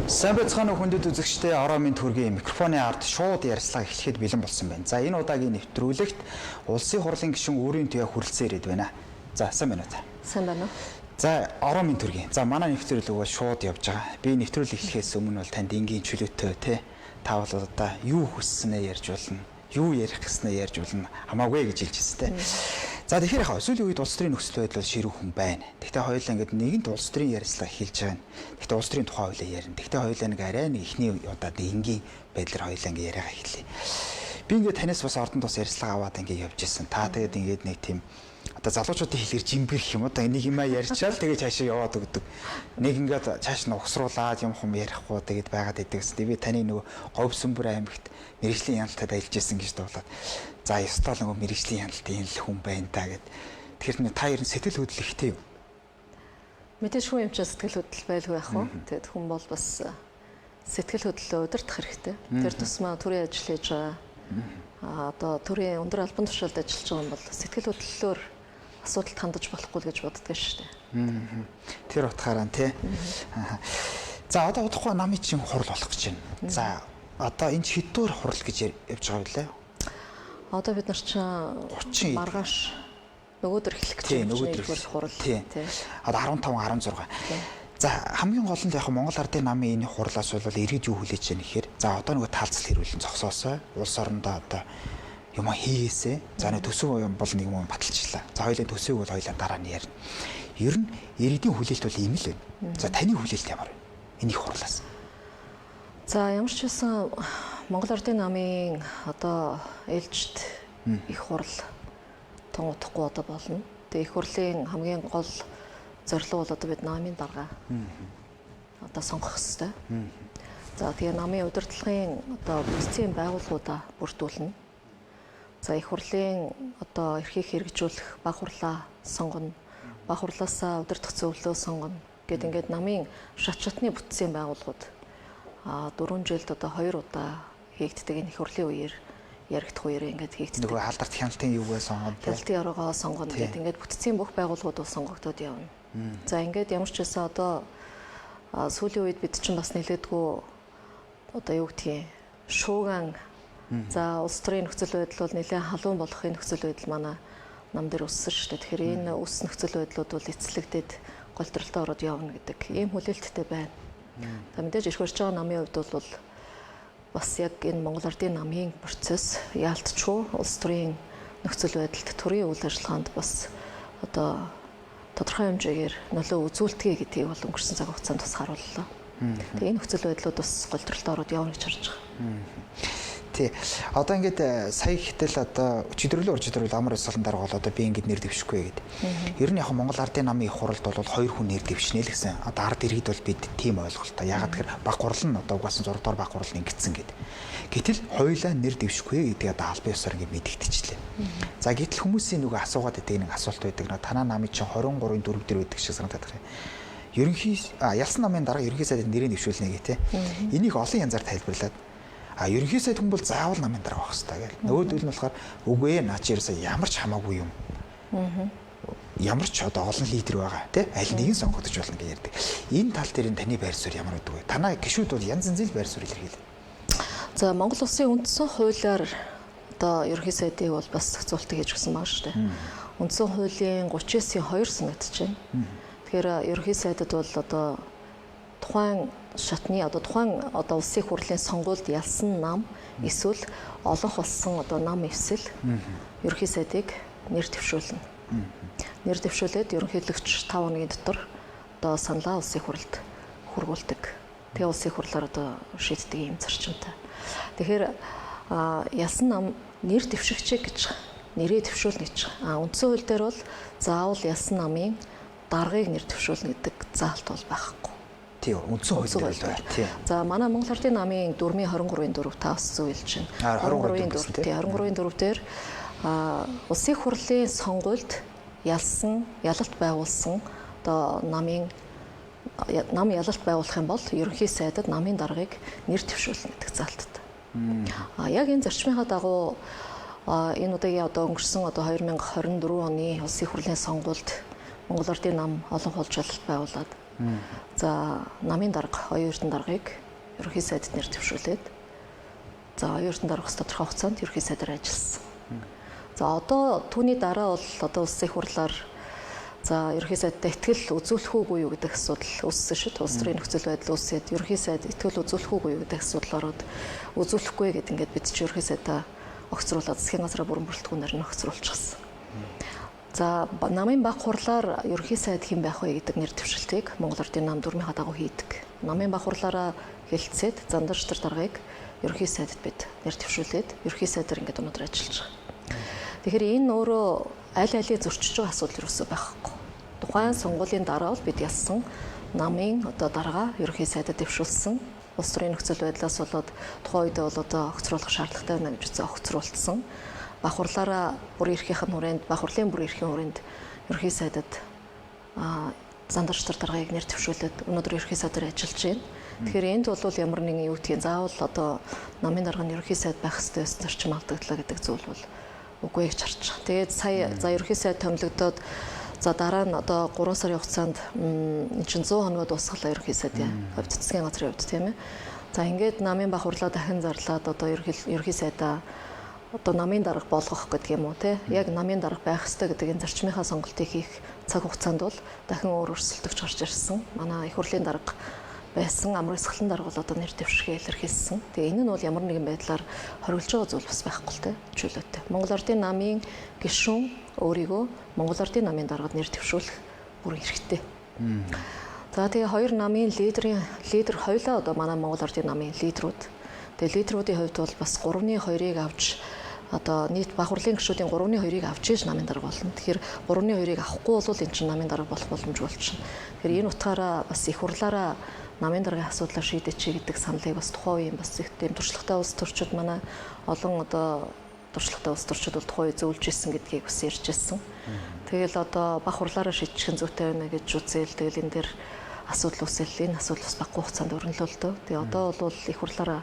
Сайн байцгаана уу хүндэт үзэгчдээ Ороомын төргийн микрофоны ард шууд ярилцлага эхлэхэд бэлэн болсон байна. За энэ удаагийн нэвтрүүлэгт улсын хурлын гишүүн өөрийн туяа хүрэлцэн ирээд байна. За сайн байна уу? Сайн байна уу? За Ороомын төргийн. За манай нэвтрүүлэг бол шууд явж байгаа. Би нэвтрүүлэг эхлэхээс өмнө бол танд энгийн чөлөөтэй те та бол одоо юу хүссэнээ ярьж болно. Юу ярих гэснээ ярьж болно. Хамаагүй гэж хэлж байна те. За тэгэхээр яхаа сүүлийн үед улс төрийн нөхцөл байдал бол ширүүх хүн байна. Гэхдээ хоёулаа ингээд нэгэнд улс төрийн ярилцлага эхэлж байгаа нь. Гэхдээ улс төрийн тухай хоёулаа ярина. Гэхдээ хоёулаа нэг арай нэг ихний удаад энгийн байдлаар хоёулаа ингээд яриага эхэллээ. Би ингээд танаас бас ордон тус ярилцлага аваад ингээд явж исэн. Та тэгээд ингээд нэг тийм одоо залуучуудын хэлээр жимбэр гэх юм уу? Нэг юм ярьчаал тэгээд цаашаа яваад өгдөг. Нэг ингээд цааш нь угсруулаад юм хум ярихгүй тэгээд байгаад идэг гэсэн. Би таны нөгөө Говь Сүмбэр аймагт мэрэгжлийн яналтад ажиллаж исэн гэж дуулаад. За ёстой л нөгөө мэрэгжлийн хяналтын энэ л хүн байна та гэд. Тэгэхээр та ер нь сэтгэл хөдлөл ихтэй юу? Мэдээж хүн юм чи сэтгэл хөдлөл байлгүй яах вэ? Тэгэд хүн бол бас сэтгэл хөдлөлөө удирдах хэрэгтэй. Тэр тусмаа төрийн ажил хийж байгаа. Одоо төрийн өндөр албан тушаалд ажиллаж байгаа юм бол сэтгэл хөдлөлөөр асуудалд хандаж болохгүй гэж боддог шүү дээ. Тэр утгаараа тий. За одоо удахгүй намын чинь хурал болох гэж байна. За одоо энэ хэддүгээр хурал гэж явж байгаа вэ? Одоо бид нар чинь маргааш нөгөөдөр эхлэх гэж байна. Нөгөөдөр хурал. Тийм. Одоо 15 16. За хамгийн гол нь яг Монгол Ардын намын энэ хурлаас бол иргэд юу хүлээж байна гэхээр за одоо нөгөө таалцал хэрүүлэн зогсоосоо улс орондоо одоо юм хийгээсэ. За нэг төсөв бол нэг юм баталчлаа. За хоёулаа төсөвийг бол хоёулаа дараа нь ярина. Ер нь иргэдийн хүлээлт бол ийм л байна. За таны хүлээлт ямар вэ? Энэ их хурлаас. За ямар ч байсан Монгол Ардын намын одоо ээлжид их хурал тонгодохгүй одоо болно. Тэгээ их хурлын хамгийн гол зорилго бол одоо бид намын дарга одоо сонгох хэрэгтэй. За тэгээ намын удирдлагын одоо бүтцийн байгууллагуудаа бүрдүүлнэ. За их хурлын одоо эрхийг хэрэгжүүлэх баг хурлаа сонгоно. Баг хурлаасаа удирдах зөвлөлөө сонгоно. Гэт ингээд намын шат шатны бүтцийн байгууллагууд 4 жилд одоо 2 удаа хийгддэг энэ их хурлын үеэр яригдах үеэр ингээд хийгддэг. Нөгөө алдарт хяналтын юугаа сонгоно. Хяналтын яруугаа сонгоно гэдэг ингээд бүтцийн бүх байгууллагууд сонгогдоод явна. За ингээд ямар ч байсан одоо сүүлийн үед бид чинь бас нэлээдгүй одоо юу гэдгийг шууган за улс төрийн нөхцөл байдал бол нэлээд халуун болохын нөхцөл байдал манай нам дээр өссөн шүү дээ. Тэгэхээр энэ өс нөхцөл байдлууд бол эцэлэгдээд голдролтой ороод явна гэдэг ийм хүлээлттэй байна. За мэдээж ирэх барьж байгаа намын хувьд бол бас яг энэ Монгол Ардын намын процесс яалтчгүй улс төрийн нөхцөл байдалд төрийн үйл ажиллагаанд бас одоо тодорхой хэмжээгээр нөлөө үзүүлдэг гэдгийг бол өнгөрсөн цаг хугацаанд бас харууллаа. Тэгээ энэ нөхцөл байдлууд бас голдролтой ороод явна гэж харж байгаа. Тий. Одоо ингээд сая гэтэл одоо өчигдрөлөө амар өсөлтөнд дарга бол одоо би ингээд нэр дэвшихгүй гэдэг. Ер нь яг Монгол Ардын намын их хуралд бол 2 хүн нэр дэвшнэ л гэсэн. Одоо ард иргэд бол бид тийм ойлголттой. Ягаад гэхээр баг хурал нь одоо угаасан 6 дугаар баг хурал ингэсэн гэдэг. Гэтэл хоёулаа нэр дэвшихгүй гэдэг одоо албан ёсоор ингээд мэдэгдчихлээ. За гэтэл хүмүүсийн нөгөө асуугаад байдаг нэг асуулт байдаг. Танаа намын чинь 23-ын 4 дээр байдаг шиг санагдаад байна. Ялсан намын дарга ерөнхий сайдад нэрийг дэвшүүлнэ гэх тээ. Энийг олон янзаар тайлбарлаад ерөнхий сайд хүн бол заавал намын дарга байх хэрэгтэй гэл. Нөгөөдөл нь болохоор үгүй ээ наа чи ерөөсөө ямар ч хамаагүй юм. Ямар ч одоо олон лидер байгаа тий аль нэг нь сонгогдож болно гэж ярьдаг. Энэ тал дээр таны байр суурь ямар байдаг вэ? Танай гишүүд бол янз янзын байр суурь илэрхийлээ. За Монгол Улсын үндсэн хуулиар одоо ерөнхий сайдыг бол бас зохицуултыг хийж өгсөн байгаа шүү дээ. Үндсэн хуулийн 39-ийн 2 санагдаж байна. Тэгэхээр ерөнхий сайдад бол одоо тухайн шатны одоо тухайн одоо улсын хурлын сонгуульд ялсан нам эсвэл олонх болсон одоо нам эвсэл ерөнхий сайдыг нэр дэвшүүлнэ. Нэр дэвшүүлээд ерөнхийлөгч 5 хоногийн дотор одоо саналаа улсын хурлд хүргүүлдэг. Тэгээ улсын хурлаар одоо шийддэг юм зарчимтай. Тэгэхээр ялсан нам нэр дэвшигчээ гэж нэрээ дэвшүүлнэ гэж. Үндсэн хууль дээр бол заавал ялсан намын даргыг нэр дэвшүүлнэ гэдэг заалт бол байхгүй. Тийм үндсэн хууль байна. Тийм. За манай Монгол Ардын намын 4-23-ын 4 та бас зөвлөж байна. 23-ын 4 тийм 23-ын 4 дээр улсын хурлын сонгуульд ялалт байгуулсан одоо нам ялалт байгуулах юм бол ерөнхий сайдад намын даргыг нэр дэвшүүлнэ гэдэг заалттай. Яг энэ зарчмынхаа дагуу энэ удаагийн одоо өнгөрсөн одоо 2024 оны улсын хурлын сонгуульд Монгол Ардын нам олон хулжуулалт байгуулад за намын дарга оюун эрдэнэ даргыг ерөнхий сайдд нэр дэвшүүлээд за оюун эрдэнэ дарга тодорхой хугацаанд ерөнхий сайдаар ажилласан. За одоо түүний дараа бол одоо улсын их хурлаар за ерөнхий сайдтай итгэл үзүүлэх үгүй юу гэдэг асуудал үүссэн шүү дээ. Улс төрийн нөхцөл байдал үүсээд ерөнхий сайд итгэл үзүүлэх үгүй юу гэдэг асуудал ороод үзүүлэхгүй гэд ингээд бид чи ерөнхий сайдаа огцруулаад засгийн газраа бүрэн бүрэлдэхүүнээр нь огцруулчихсан. За намын баг хурлаар ерөнхий сайд хэн байх вэ гэдэг нэр дэвшилтийг Монгол Ардын нам дүрмийнхаа дагуу хийдэг. Намын баг хурлаараа хэлэлцээд зандарчдар даргаыг ерөнхий сайдд бид нэр дэвшүүлээд ерөнхий сайдаар ингээд өнөөдөр ажиллаж байгаа. Тэгэхээр энэ өөрөө аль алийг зөрчиж байгаа асуудал юусоо байхгүй. Тухайн сонгуулийн дараа бол бид ялсан намын одоо дарга ерөнхий сайдад дэвшүүлсэн. Улс төрийн нөхцөл байдлаас болоод тухайн үед бол одоо огцруулах шаардлагатай байна гэж үзээ огцруулсан. Баг хурлаараа бүр эрхийн хүрээнд баг хурлын бүр эрхийн хүрээнд ерөнхий сайдад зандарчдар даргаыг нэр дэвшүүлээд өнөөдөр ерөнхий сайдаар ажиллаж байна. Тэгэхээр энд бол ямар нэгэн юу гэдгийг заавал одоо намын дарга нь ерөнхий сайд байх ёстой гэсэн зарчим алдагдлаа гэдэг зүйл бол үгүй гэж харж байгаа. Тэгээд сая за ерөнхий сайд томилогдоод за дараа нь одоо 3 сарын хугацаанд эн чинь 100 хоногод дуусгалаа ерөнхий сайдын хувьд засгийн газрын хувьд тийм ээ. За ингээд намын баг хурлаа дахин зарлаад одоо ерөнхий сайдаа одоо намын дарга болгох гэдэг юм уу те. Яг намын дарга байх ёстой гэдэг энэ зарчмынхаа сонголтыг хийх цаг хугацаанд бол дахин өөр өрсөлдөгч гарч ирсэн. Манай их хурлын дарга байсан амар эсгэлэн дарга бол одоо нэр дэвшгээ илэрхийлсэн. Тэгээ энэ нь бол ямар нэгэн байдлаар хориглож байгаа зүйл бас байхгүй л те. Чөлөөтэй. Монгол Ардын намын гишүүн өөрийгөө Монгол Ардын намын даргад нэр дэвшүүлэх бүр хэрэгтэй. За тэгээ хоёр намын лидер хоёлаа одоо манай Монгол Ардын намын лидерүүд. Тэгээ лидерүүдийн хувьд бол бас 3-2-ыг авч одоо нийт баг хурлын гишүүдийн 3-2-ыг авч ийж намын дарга болно. Тэгэхээр 3-2-ыг авахгүй бол энэ чинь намын дарга болох боломжгүй болчихно. Тэгэхээр энэ утгаараа бас их хурлаараа намын даргын асуудлаа шийдэж гэдэг саналыг бас тухайн үеийн бас тийм туршлагатай улс төрчид манай олон одоо туршлагатай улс төрчид бол тухайн үе зөвлөж ирсэн гэдгийг бас ярьж ирсэн. Тэгэл одоо баг хурлаараа шийдчих нь зүйтэй байна гэж үзээл тэгэл энэ дэр асуудал үүсэл энэ асуудал бас баггүй хугацаанд өрнөлөөлтөө. Тэгээ одоо бол их хурлаараа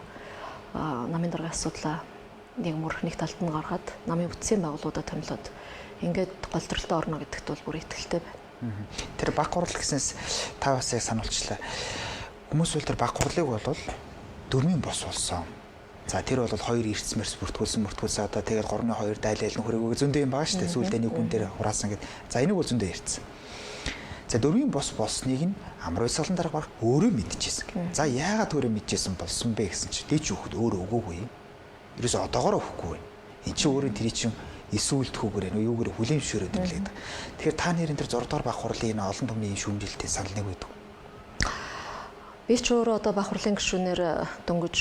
намын даргын асуудлаа нэг мөрхний талд нь гаргаад намын бүтцийн байгууллагуудад томилоод ингээд голдролтой орно гэдэгт бол бүр итгэлтэй байна. Тэр баг хурал гэснээс та бас яг сануулчлаа. Хүмүүс бол тэр баг хурлыг бол дөрмийн бос болсон. За тэр бол хоёр эрдэсмэрс бүртгүүлсэн одоо тэгээд 3-2 дайлал нь хөрөөгөө зөндөө юм байгаа шүү дээ. Сүүлдээ нэг хүн дээр хураасан гэд. За энийг бол зөндөө ярьсан. За дөрмийн бос болсныг нь амар уйсгалан дарга баг өөрөө мэдчихсэн. За яагаад өөрөө мэдчихсэн болсон бэ гэсэн чи дэж өгөхд өөрөө өгөөгүй юм. Ерөөсө одоогоор өгөхгүй. Энд чи өөрөө тэрий чин эсүүлдэхүүгээр нөө юугээр хүлэмжшөөрөд юм лээд. Тэгэхээр та нэрэн тэр 6 дугаар баг хурлын энэ олон түмний шүүмжилтийн санал нэг байдаг. Би ч өөрөө одоо баг хурлын гишүүнээр дөнгөж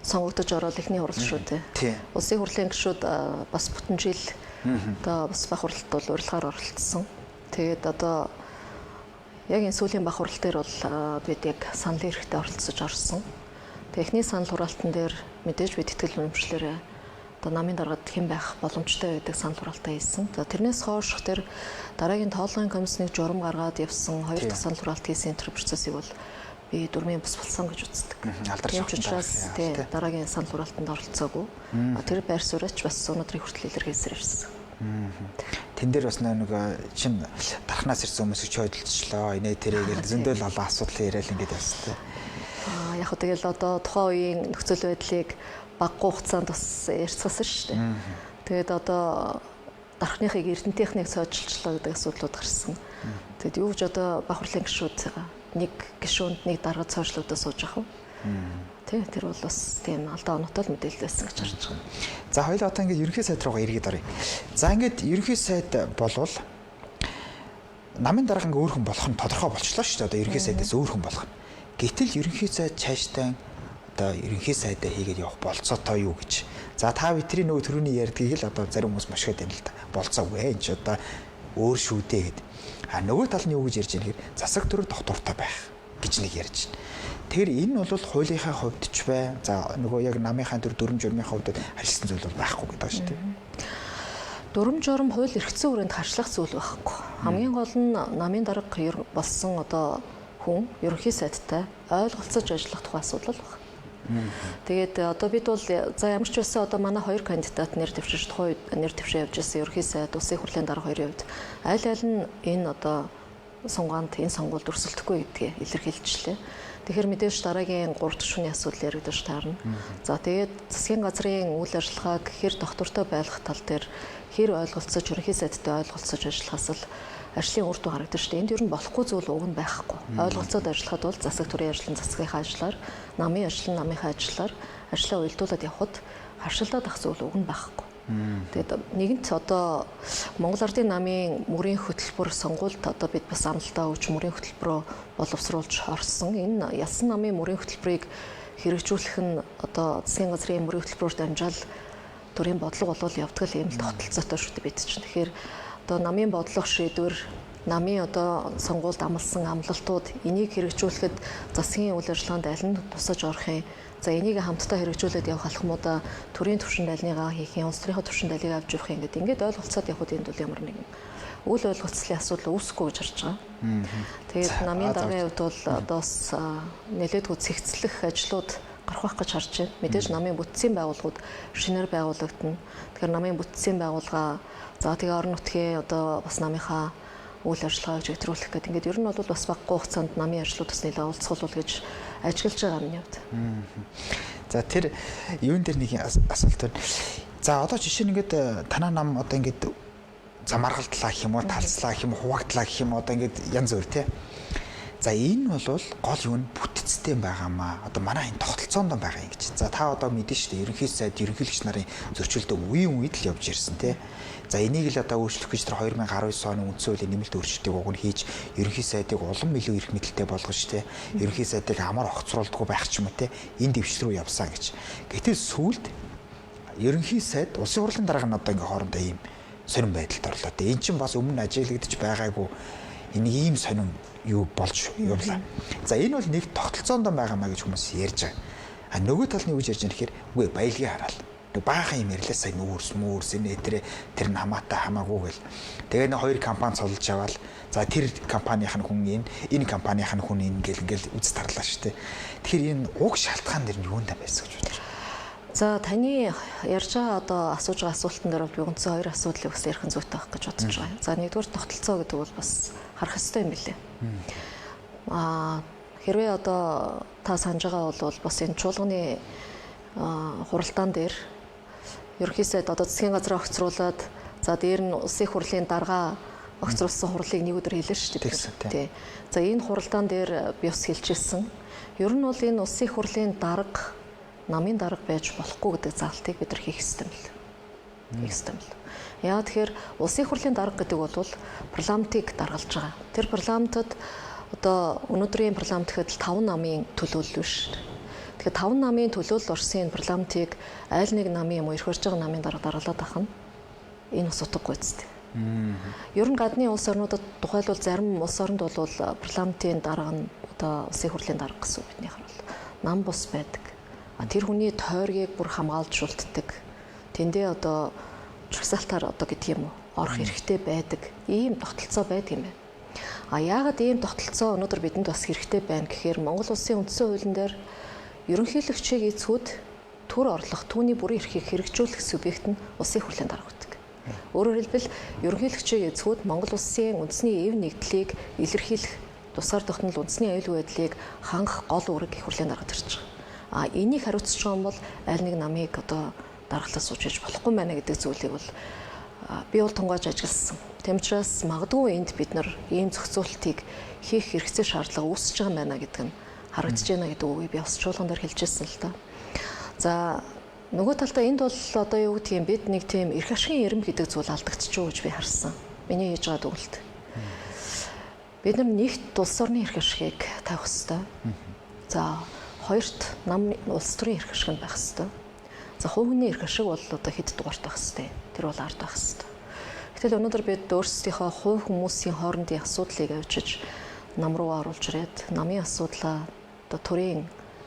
сонгогдож ороод эхний хурал шүү дээ. Улсын хурлын гишүүд бас бүтэн жил одоо бас баг хуралд бол урилгаар оролцсон. Тэгээд одоо яг энэ сүүлийн баг хурал дээр бол бид яг саналын хэрэгтэй оролцож орсон. Техний санал хураалтан дээр мэдээж бид итгэл үнэмшлэрээ одоо намын даргад хэн байх боломжтой гэдэг санал хураалтаа хийсэн. За тэрнээс хойш тэр дараагийн тоолгын комисснийг журам гаргаад явсан хоёр дахь санал хураалт хийсэн энэ процессыг бол би дөрмийн бус болсон гэж үздэг. Алдарч учраас дараагийн санал хураалтанд оролцоогүй. Тэр байр сууриач бас өнөөдрийн хүртэл илэрхийлсээр ирсэн. Тэн дээр бас нэг чин дархнаас ирсэн хүмүүсийг ч хөдөлчлөө. Инээ тэрэгэл зөндөл олон асуудал яриад ингээд явсан. Яг хөө тэгэл одоо тухайн үеийн нөхцөл байдлыг баггүй хугацаанд бас ярьцгаасан шүү дээ. Тэгээд одоо дархныхыг эрдэнтийнхнийг цоожлчлоо гэдэг асуудлууд гарсан. Тэгэд юу гэж одоо баг хурлын гишүүд нэг гишүүнд нэг дарга цоожлуудаа сууж авах вэ? Тэр бол бас тийм алдаа оноотой л мэдээлэл байсан гэж харж байгаа. За хоёул одоо ингээд ерөнхий сайд руугаа эргээд оръё. За ингээд ерөнхий сайд болвол намын дарга ингээд өөр хүн болох нь тодорхой болчихлоо шүү дээ. Одоо ерөнхий сайдаас өөр хүн болох нь. Гэтэл ерөнхий сайд цааштай одоо ерөнхий сайдаа хийгээд явах болцоотой юу гэж. За та бидний нөгөө төрөний ярьдгийг л одоо зарим хүмүүс мошгоод байна л да. Болцоогүй энэ ч одоо өөр шүү дээ гэд. А нөгөө тал нь юу гэж ярьж байгаа нэр засаг төрөөр доктортой байх гэж нэг ярьж байна. Тэгэхээр энэ бол хуулийнхаа хувьд ч бай. За нөгөө яг намынхаа төр дүрм журмын хувьд харьцсан зүйл бол байхгүй гэдэг шүү дээ. Дүрм журм хууль эрхцэн хүрээнд харьцлах зүйл байхгүй. Хамгийн гол нь намын дарга болсон одоо хүн ерөнхий сайдтай ойлголцож ажиллах тухай асуудал байна. Тэгээд одоо бид бол за ямар ч байсан одоо манай хоёр кандидат нэр дэвшиж тухайн үед нэр дэвшээ явж байсан ерхий сайд улсын хурлын дарга хоёрын хувьд аль аль нь энэ одоо сунганд энэ сонгуульд өрсөлдөхгүй гэдгийг илэрхийлжлээ. Тэгэхээр мэдээж дараагийн 3 дахь шөнийн асуудал яригдаж таарна. За тэгээд засгийн газрын үйл ажиллагааг хэр доктортой байлгах тал дээр хэр ойлголцож ерөнхий сайдтай ойлголцож ажиллахаас л ажлын үр дүн харагдаж штэ. Энд ер нь болохгүй зүйл уг нь байхгүй. Ойлголцоод ажиллахад бол засаг төрийн ажил нь засгийнхаа ажлаар, намын ажил нь намынхаа ажлаар ажлаа уялдуулад явхад харшилдаад ах зүйл уг нь байхгүй. Тэгээд нэгэнт одоо Монгол Ардын намын мөрийн хөтөлбөр сонгуульд одоо бид бас амлалтаа өгч мөрийн хөтөлбөрөө боловсруулж орсон. Энэ ялсан намын мөрийн хөтөлбөрийг хэрэгжүүлэх нь одоо засгийн газрын мөрийн хөтөлбөрөөр дамжаал төрийн бодлого болол явдаг л юм л тогтолцоотой шүү дээ бид чинь. Тэгэхээр одоо намын бодлого шийдвэр, намын одоо сонгуульд амласан амлалтууд энийг хэрэгжүүлэхэд засгийн үйл ажиллагаанд аль нь тусаж орох юм. За энийг хамтдаа хэрэгжүүлээд явах алхмуудаа төрийн түвшинд альныгаа хийх юм, улс төрийн түвшинд альыг авч явах юм ингээд ойлголцоод явхад энд бол ямар нэгэн үйл ойлголцлын асуудал үүсэхгүй гэж харж байгаа. Тэгээд намын даргын хувьд бол одоо бас нэлээдгүй цэгцлэх ажлууд гарах байх гэж харж байна. Мэдээж намын бүтцийн байгууллагууд шинээр байгуулагдана. Тэгэхээр намын бүтцийн байгууллага за тэгээ орон нутгийн одоо бас намынхаа үйл ажиллагааг зөвтрүүлэх гэдэг ингээд ер нь бол бас багагүй хугацаанд намын ажлууд бас нэлээд олцголол гэж ажиглаж байгаа миний хувьд. За тэр юун дээр нэг асуулт байна. За одоо жишээ нь ингээд танаа нам одоо ингээд замаргалдлаа гэх юм уу, талцлаа гэх юм уу, хуваагдлаа гэх юм одоо ингээд янз бүр тий. За энэ бол гол юу нь бүтцтэй байгаамаа. Одоо манай энэ тогтолцоонд байгаа юм гэж. За та одоо мэдэн шүү дээ. Ерөнхий сайд ерөнхийлөгч нарын зөрчилдөд үеийн үед л явж ирсэн тий. За энийг л одоо өөрчлөх гэж тэр 2019 оны үндсэн хуулийн нэмэлт өөрчлөлтийг уг нь хийж ерөнхий сайдыг улам илүү эрх мэдэлтэй болгож тий. Ерөнхий сайдыг амар огцруулдаггүй байх ч юм уу тий. Энэ дэвшил рүү явсан гэж. Гэтэл сүүлд ерөнхий сайд улсын хурлын дарга нь одоо ингээ хоорондоо ийм сонирн байдалд орлоо. Энэ чинь бас өмнө ажиглагдаж байгаагүй энэ ийм сонирн юу болж явлаа. За энэ бол нэг тогтолцоонд байгаамаа гэж хүмүүс ярьж байгаа. А нөгөө талны юу гэж ярьж байгаа нэхэр үгүй баялагийг хараал. Баахан юм ярьлаа сая нүүрс энэ тэр нь хамаатай хамаагүй гэл. Тэгээ нэг хоёр компани цолж аваад за тэр компанийн хүн энэ компанийн хүн ингээл үз тарлаа шүү дээ. Тэгэхээр энэ уг шалтгаан дэр нь юундаа байсан гэж бодлоо. За таны ярьж байгаа одоо асууж байгаа асуултан дээр би үндсэн хоёр асуудлыг бас ярих зүйтэй байх гэж бодож байгаа. За нэгдүгээр тогтолцоо гэдэг бол бас харах хэрэгтэй юм билээ. Хэрвээ одоо та санаж байгаа бол бас энэ чуулганы хуралдаан дээр ерөнхий сайд одоо засгийн газраа огцруулад за дээр нь улсын хурлын дарга огцруулсан хурлыг нэг өдөр хэлсэн шүү дээ. Тий. За энэ хуралдаан дээр би бас хэлчихсэн. Ер нь бол энэ улсын хурлын дарга намын дарга байж болохгүй гэдэг заалтыг бид нар хийх ёстой юм л. Хийх ёстой юм л. Яа тэгэхээр улсын хурлын дарга гэдэг бол парламентыг даргалж байгаа. Тэр парламентод одоо өнөөдрийн парламент гэхэд 5 намын төлөөлөл шүү дээ. Тэгэхээр 5 намын төлөөлөл орсон парламентыг аль нэг намын юм уу эрх барьж байгаа намын дарга даргалаад ах нь энэ бас утгагүй зү. Ер нь гадны улс орнуудад тухайлбал зарим улс оронд бол парламентын дарга нь одоо улсын хурлын дарга гэсэн үгнийх нь бол нам бус байдаг. Тэр хүний тойргийг бүр хамгаалж шултдаг. Тэндээ одоо жагсаалтаар одоо гэдэг юм уу орох хэрэгтэй байдаг. Ийм тогтолцоо байдаг юм байна. Яагаад ийм тогтолцоо өнөөдөр бидэнд бас хэрэгтэй байна гэхээр Монгол улсын үндсэн хуулийн дээр ерөнхийлөгчийг эзхүүд төр орлох түүний бүрийн эрхийг хэрэгжүүлэх субъект нь улсын хурлын дарга байдаг. Өөрөөр хэлбэл ерөнхийлөгчийг эзхүүд Монгол улсын үндэсний эв нэгдлийг илэрхийлэх тусгаар тогтнол үндэсний аюулгүй байдлыг хангах гол үүрэг их хурлын дарга төрж байгаа. Энийг хариуцж байгаа юм бол аль нэг намыг одоо даргалаас сууж яж болохгүй байна гэдэг зүйлийг бол би бол тунгааж ажилласан. Тэм учраас магадгүй энд бид нар ийм зохицуултыг хийх хэрэгцээ шаардлага үүсэж байгаа юм байна гэдэг нь харагдаж байна гэдэг үгийг би бас чуулган дээр хэлжсэн л да. За нөгөө талдаа энд бол одоо юу гэдгийг бид нэг тийм эрх ашигын эрэм гэдэг зүйл алдагдчихв гэж би харсан. Миний хийж байгаа дүгнэлт. Бид нар нэгт улс орны эрх ашигыг тавих хэрэгтэй. За хоёрт нам улс төрийн эрх ашиг байх хэрэгтэй. За хувь хүний эрх ашиг бол одоо хэд дугаарт байх хэрэгтэй. Тэр бол ард байх хэрэгтэй. Гэтэл өнөөдөр бид өөрсдийнхөө хувь хүмүүсийн хоорондын асуудлыг авчиж нам руу оруулж ирээд намын асуудлаа одоо төрийн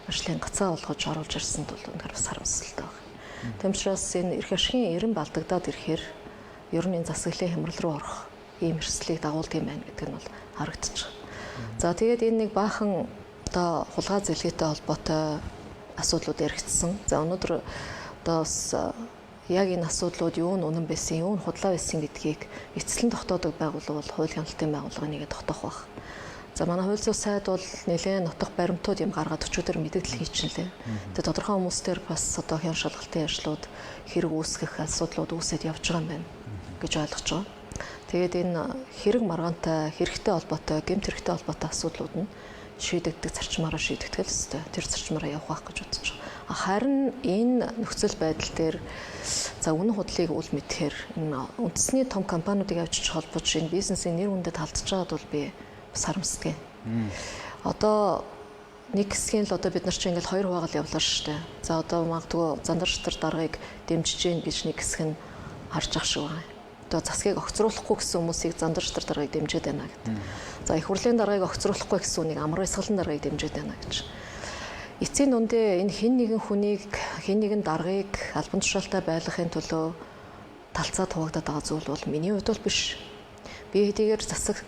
ажлын гацаа болгож оруулж ирсэнд бол үнэхээр бас харамсалтай байна. Тэм учраас энэ эрх ашигын эрэм балдагдаад ирэхээр ер нь энэ засаглалын хямрал руу орох ийм эрсдлийг дагуулдаг юм байна гэдэг нь бол харагдаж байна. За тэгээд энэ нэг баахан одоо хулгай зэлгээтэй холбоотой асуудлууд яригдсан. За өнөөдөр одоо бас яг энэ асуудлууд юу нь үнэн байсан, юу нь худлаа байсан гэдгийг эцэслэн тогтоодог байгууллага бол хууль хяналтын байгууллага нэгэ тогтоох баг. За манай хууль зүйн сайд бол нэлээд нутаг баримтууд юм гаргаад өчигдөр мэдээлэл хийчихлээ. Тэгээд тодорхой хүмүүстээр бас одоо хян шалгалтын ажлууд хэрэг үүсгэх асуудлууд үүсэт явж байгаа юм байна гэж ойлгож байгаа. Тэгээд энэ хэрэг маргаантай, хэрэгтэй холбоотой, гэмт хэрэгтэй холбоотой асуудлууд нь шийдэгдэх зарчмаараа шийдэгдэх л ёстой. Тэр зарчмаараа явах байх гэж бодож байгаа. Харин энэ нөхцөл байдал дээр за үнэн худлыг үл мэдхээр энэ үндэсний том компаниудыг авчиж холбож энэ бизнесийн нэр хүндэд алдчихж байгаад бол би бас харамсдаг. Одоо нэг хэсгийн л одоо бид нар чинь ингээл хоёр хуваагаал явлаа шүү дээ. За одоо магадгүй зандар шатар даргаыг дэмжиж гин гэж нэг хэсэг нь харж ах шиг байна. Одоо засгийг огцруулахгүй гэсэн хүмүүсийг зандар шатар даргаыг дэмжиж байна гэдэг. За их хурлын даргаыг огцруулахгүй гэсэн үнийг амар эсгэлэн даргаыг дэмжиж байна гэж. Эцсийн дундээ энэ хэн нэгэн хүнийг хэн нэгэн даргаыг албан тушаалтай байлгахын төлөө талцаа туваагдаад байгаа зүйл бол миний хувьд бол биш. Би хэдийгээр засаг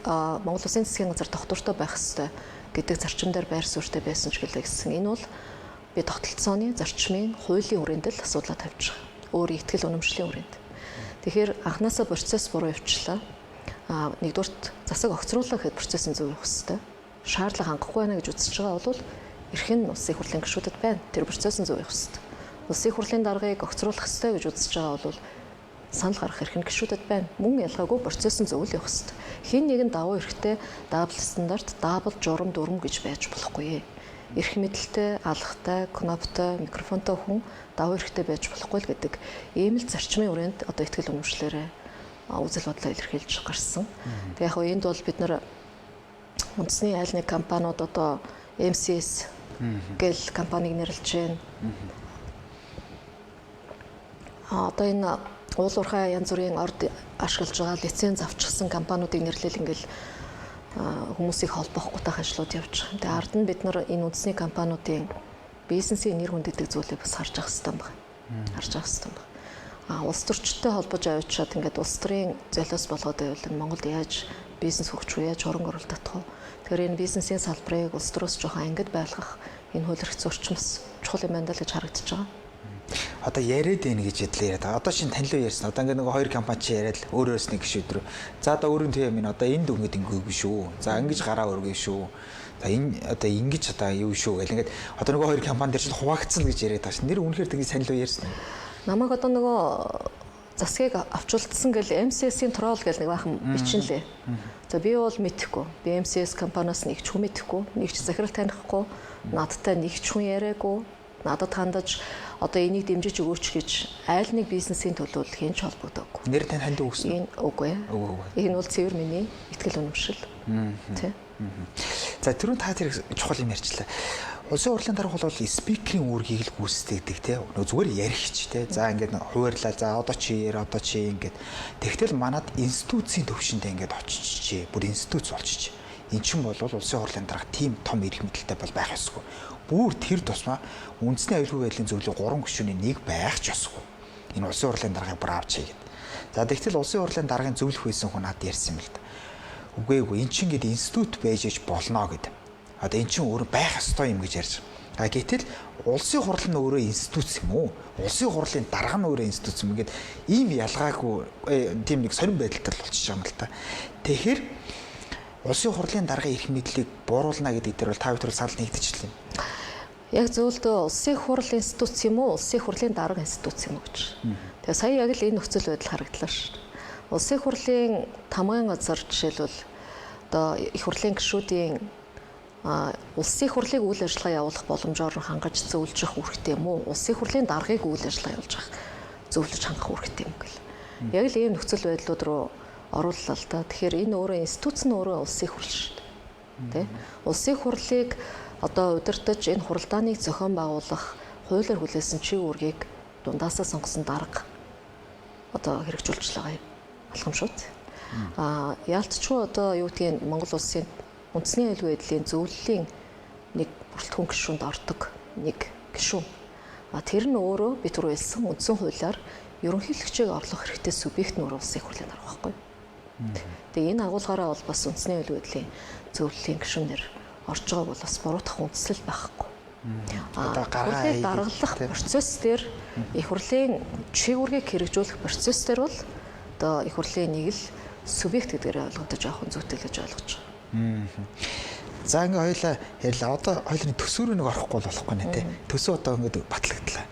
Монгол Улсын засгийн газар доктортой байх ёстой гэдэг зарчим дээр байр суурьтай байсан ч гэлээ гэсэн. Энэ бол би тогтолцооны зарчмын хуулийн хүрээнд л асуудлаа тавьж байгаа. Өөр ихтгэл үнэмшлийн хүрээнд. Тэгэхээр анханасаа процесс буруу явчлаа. Нэгдүгürt засаг огцруулах гэхэд процессын зөв явах ёстой. Шаардлага хангахгүй байна гэж үзэж байгаа бол эрхэн улсын хурлын гишүүдэд байна. Тэр процессын зөв явах ёстой. Улсын хурлын даргаыг огцруулах ёстой гэж үзэж байгаа бол санал гарах эрхэн гишүүдэд байна. Мөн ялгаагүй процессын зөв явах ёстой. Хин нэгэн давуу эрхтэй дабл стандарт, дабл журам дүрм гэж байж болохгүй. Эрх мэдэлтэй, алгатай, кноптой, микрофонтой хүн давуу эрхтэй байж болохгүй л гэдэг ийм л зарчмын хүрээнд одоо ихтгэл үнэмшлэрээ үзэл бодлоо илэрхийлж гарсан. Тэгээ яг энд бол бид нар үндэсний айл нэг компаниуд одоо MCS гэл компаниг нэрлэж байна. Одоо энэ уул уурхай янз бүрийн орд ашиглаж байгаа лиценз авчихсан компаниудыг нэрлэл ингээл хүмүүсийг холбоохгүй тах ажлууд явж байгаа. Тэгээ ард нь бид нар энэ үндэсний компаниудын бизнесийн нэр хүндэдэг зүйлийг бас харж авах хэрэгтэй байна. Харж авах хэрэгтэй байна. Улс төрчтэй холбож авчиад ингээд улс төрийн золиос болгоод байвал Монголд яаж бизнес хөгжих вэ? Яаж хорон оруулалт татах вэ? Тэгэхээр энэ бизнесийн салбарыг улс төрөөс жоохон ангид байлгах энэ хууль эрх зөрчим бас чухал юм байна л гэж харагдаж байгаа. Одоо яриад байна гэж ядл яриад. Одоо шинэ танилуу ярьсан. Одоо ингээд нэг хоёр компани чи яриад өөрөөс нэг гişүүд рүү. За одоо өөрийн төв минь одоо энд өнгөд ингэв шүү. За ингэж гараа өргөв шүү. За энэ одоо ингэж одоо юу шүү гэл ингээд одоо нөгөө хоёр компани дээр чинь хуваагдсан гэж яриад байгаа ш. Нэр үнэхээр тгий танилуу ярьсан. Намайг одоо нөгөө засгийг авчулдсан гэл MCS-ийн трол гэл нэг баахан бичнэлээ. За би бол мэдэхгүй. Би MCS компаниас нэг ч хүн мэдэхгүй. Нэг ч захирал танихгүй. Надтай нэг ч хүн яриаггүй. Надад хандаж одоо энийг дэмжиж өгөөч гэж айл нэг бизнесийн төлөө хэн ч холбогдоогүй. Нэр тань ханд өгсөн. Энэ үгүй. Энэ бол цэвэр миний ихтгэл үнэмшил. Тэ. За түрүүн та тэр чухал юм ярьчлаа. Улсын хурлын дарга бол спикерийн үүргийг л гүйцэтгэдэг те. Нөгөө зүгээр ярихч те. За ингээд хуваарлаа. За одоо чи ингээд. Тэгтэл манад институцийн төвшөндөө ингээд очиж бүр институц болчих. Эн чинь бол улсын хурлын дарга тийм том эрх мэдэлтэй бол байх ёсгүй. Бүр тэр тусмаа үндэсний аюулгүй байдлын зөвлөлийн 3 гишүүний нэг байх ч ёсгүй. Энэ улсын хурлын даргаыг бүр авч хийгээд. За тэгтэл улсын хурлын даргын зөвлөх байсан хүн надад ярьсан юм л да. Үгүй эн чинь гээд институт байж болно гэд. Одоо эн чинь өөрөө байх ёстой юм гэж ярьж байгаа. Гэтэл улсын хурал нь өөрөө институт юм уу? Улсын хурлын дарга нь өөрөө институт юм гээд ийм ялгаагүй тийм нэг сонирн байдалтай болчихж байгаа юм л та. Тэгэхээр улсын хурлын даргын эрх мэдлийг бууруулна гэдэг дээр бол та бүхэн санал нэгдэжлээ. Яг зөвлөдөө улсын хурал институт юм уу? Улсын хурлын дарга институт юм уу гэж. Тэгээ сая яг л энэ нөхцөл байдал харагдлаа шүү дээ. Улсын хурлын тамгын газар жишээлбэл одоо их хурлын гишүүдийн улсын хурлыг үйл ажиллагаа явуулах боломжоор хангаж зөвлөж хүрхтэй юм уу? Улсын хурлын даргыг үйл ажиллагаа явуулж зөвлөж хангах хүрхтэй юм гэл. Яг л ийм нөхцөл байдлууд руу орууллаа л да. Тэгэхээр энэ өөрөө институц нь өөрөө улсын хурл шүү дээ. Тэ? Улсын хурлыг одоо удирдах энэ хуралдааныг зохион байгуулах хуулиар хүлээсэн чиг үүргийг дундаасаа сонгосон дарга одоо хэрэгжүүлж байгаа юм. Алхам шүү дээ. Яалтчгүй одоо юу гэдгийг Монгол улсын үндэсний аюулгүй байдлын зөвлөлийн нэг бүрэлдэхүүн гишүүнд ордог нэг гишүүн. Тэр нь өөрөө би түрүү хэлсэн үндсэн хуулиар ерөнхийлөгчийг орлох хэрэгтэй субъект нь улсын хурлын дарга байхгүй. Тэгээ энэ агуулгаараа бол бас үндэсний аюулгүй байдлын зөвлөлийн гишүүнээр орж байгааг бол бас буруутгах үндслэл байхгүй. Одоо гараа хурлыг даргалах процесс дээр их хурлын чигүүргийг хэрэгжүүлэх процесс дээр бол одоо их хурлын нэг л субъект гэдгээр ойлгоход жоохон зүйтэй л гэж ойлгож байгаа. За ингээ хоёлаа ярьлаа. Одоо хоёлын төсөөрөө нэг орохгүй болохгүй нэ тий. Төсөө одоо ингээ батлагдлаа.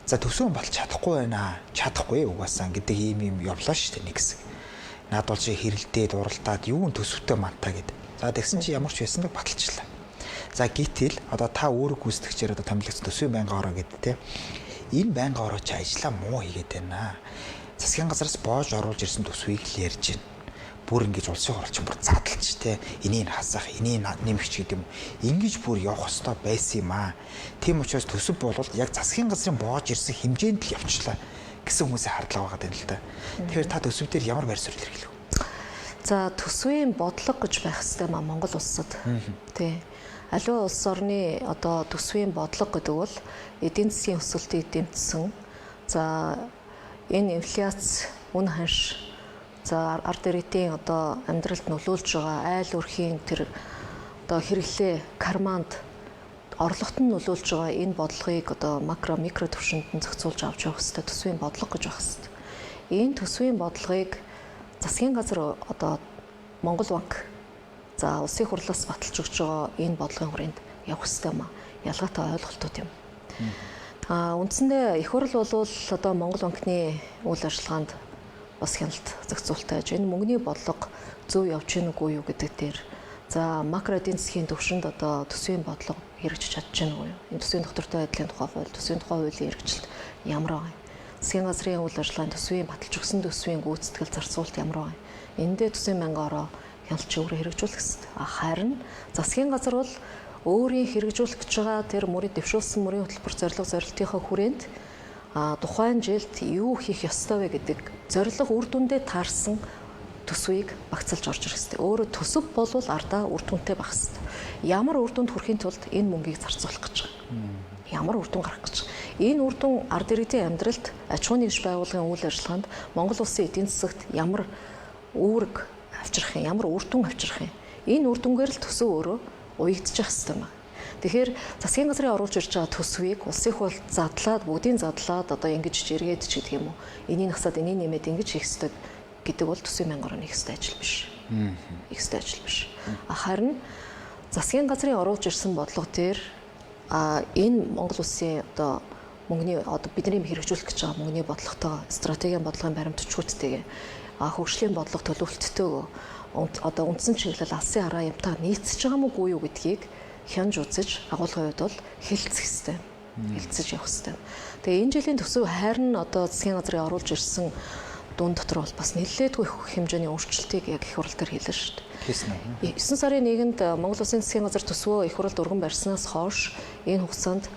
За төсөө болж чадахгүй байна. Чадахгүй угаасаа гэдэг ийм явлаа шүү дээ нэг хэсэг. Наад бол чи хэрэлдээд уралдаад юу төсөвтэй мантаа гэд. За тэгсэн чи ямар ч байсныг баталчлаа. За гítэл одоо та өөрөө гүйцэтгэгчээр одоо томилогц төсвийн байнга ороо гэд те. Энэ байнга ороо чи ажиллаа муу хийгээд байна. Засгийн газраас боож оруулж ирсэн төсвийг л ярьж байна. Бүр ингэж улсын хурлч бүр задлж те. Энийг хасах, энийг нэмэгч гэдэг юм. Ингэж бүр явах ёстой байсан юм аа. Тийм учраас төсөв болвол яг засгийн газрын боож ирсэн хэмжээнд л явчлаа гэсэн хүмүүсийн хардлага байгаа юм л да. Тэгэхээр та төсөв дээр ямар байр суурь хэрэглэв? За төсвийн бодлого гэж байх хэрэгтэй маа Монгол улсад. Тий. Аливаа улс орны одоо төсвийн бодлого гэдэг бол эдийн засгийн өсөлтийг дэмжсэн. За энэ инфляц, үн ханш, за ард иргэдийн одоо амьдралд нөлөөлж байгаа айл өрхийн тэр одоо хэрэглээ, карманд орлогот нь нөлөөлж байгаа энэ бодлогыг одоо макро микро түвшинд нь зохицуулж авч явах хэрэгтэй төсвийн бодлого гэж байх хэрэгтэй. Энэ төсвийн бодлогыг засгийн газар одоо Монгол банк за улсын хурлаас баталж өгч байгаа энэ бодлогын хүрээнд явах хэрэгтэй юм а. Ялгаатай ойлголтууд юм. Үндсэндээ их хурл бол одоо Монгол банкны үйл ажиллагаанд бас хяналт зохицуултаа гэж энэ мөнгөний бодлого зөв явж гин үгүй юу гэдэг дээр за макро эдийн засгийн түвшинд одоо төсвийн бодлого хэрэгжиж чадж гин үгүй юу? Энэ төсвийн доктортой байдлын тухай хууль, төсвийн тухай хуулийн хэрэгжилт ямар байгаа юм? Засгийн газрын үйл ажиллагаанд төсвийн баталж өгсөн төсвийн гүйцэтгэл зарцуулалт ямар байгаа юм? Эндээ төсвийн байнга ороо хяналт өөрө хэрэгжүүлэх хэрэгтэй. Харин засгийн газар бол өөрийн хэрэгжүүлэх гэж байгаа тэр мөрийн дэвшүүлсэн мөрийн хөтөлбөр зорилгынхаа хүрээнд тухайн жилд юу хийх ёстой вэ гэдэг зорилго үр дүндээ таарсан төсвийг багцлж орж ирэх хэрэгтэй. Өөрөөр төсөв болвол ардаа үр дүнтэй байх хэрэгтэй. Ямар үр дүнд хүрэхин тулд энэ мөнгийг зарцуулах гэж байгаа. Ямар үр дүн гарах гэж. Энэ үр дүн ард иргэдийн амьдралд аж ахуйн нэгж байгууллагын үйл ажиллагаанд Монгол улсын эдийн засагт ямар үүрэг авчрах юм, ямар үр дүн авчрах юм. Энэ үр дүнгээр л төсөв өөрөө уягдчих хэвээр байна. Тэгэхээр засгийн газрын оруулж ирж байгаа төсвийг улсын хурл задлаад бүгдийн задлаад одоо ингэж жиргээд ч гэдэг юм уу. Энийг насаад энийг нэмээд ингэж хийх ёстой гэдэг бол төсвийн байнга орооны их ёстой ажил биш. Их ёстой ажил биш. Харин засгийн газрын оруулж ирсэн бодлого дээр энэ Монгол улсын одоо мөнгөний одоо бидний хэрэгжүүлэх гэж байгаа мөнгөний бодлоготой стратегийн бодлогын баримтчгүйтэйгээ хөгжлийн бодлого төлөвлөлттэйгөө одоо үндсэн чиглэл алсын хараа юмтаа нийцэж байгаа мó үгүй юу гэдгийг хянж үзэж агуулгын хувьд бол хэлцэх хэрэгтэй. Хэлцэж явах хэрэгтэй. Тэгээ энэ жилийн төсөв харин одоо засгийн газрын оруулж ирсэн дуун дотор бол бас нэлээдгүй хэмжээний өөрчлөлтийг яг их хурл дээр хийлээ шүү дээ. Хийсэн үү? 9 сарын 1-нд Монгол Улсын засгийн газар төсвөө их хурлд өргөн барьснаас хойш энэ хугацаанд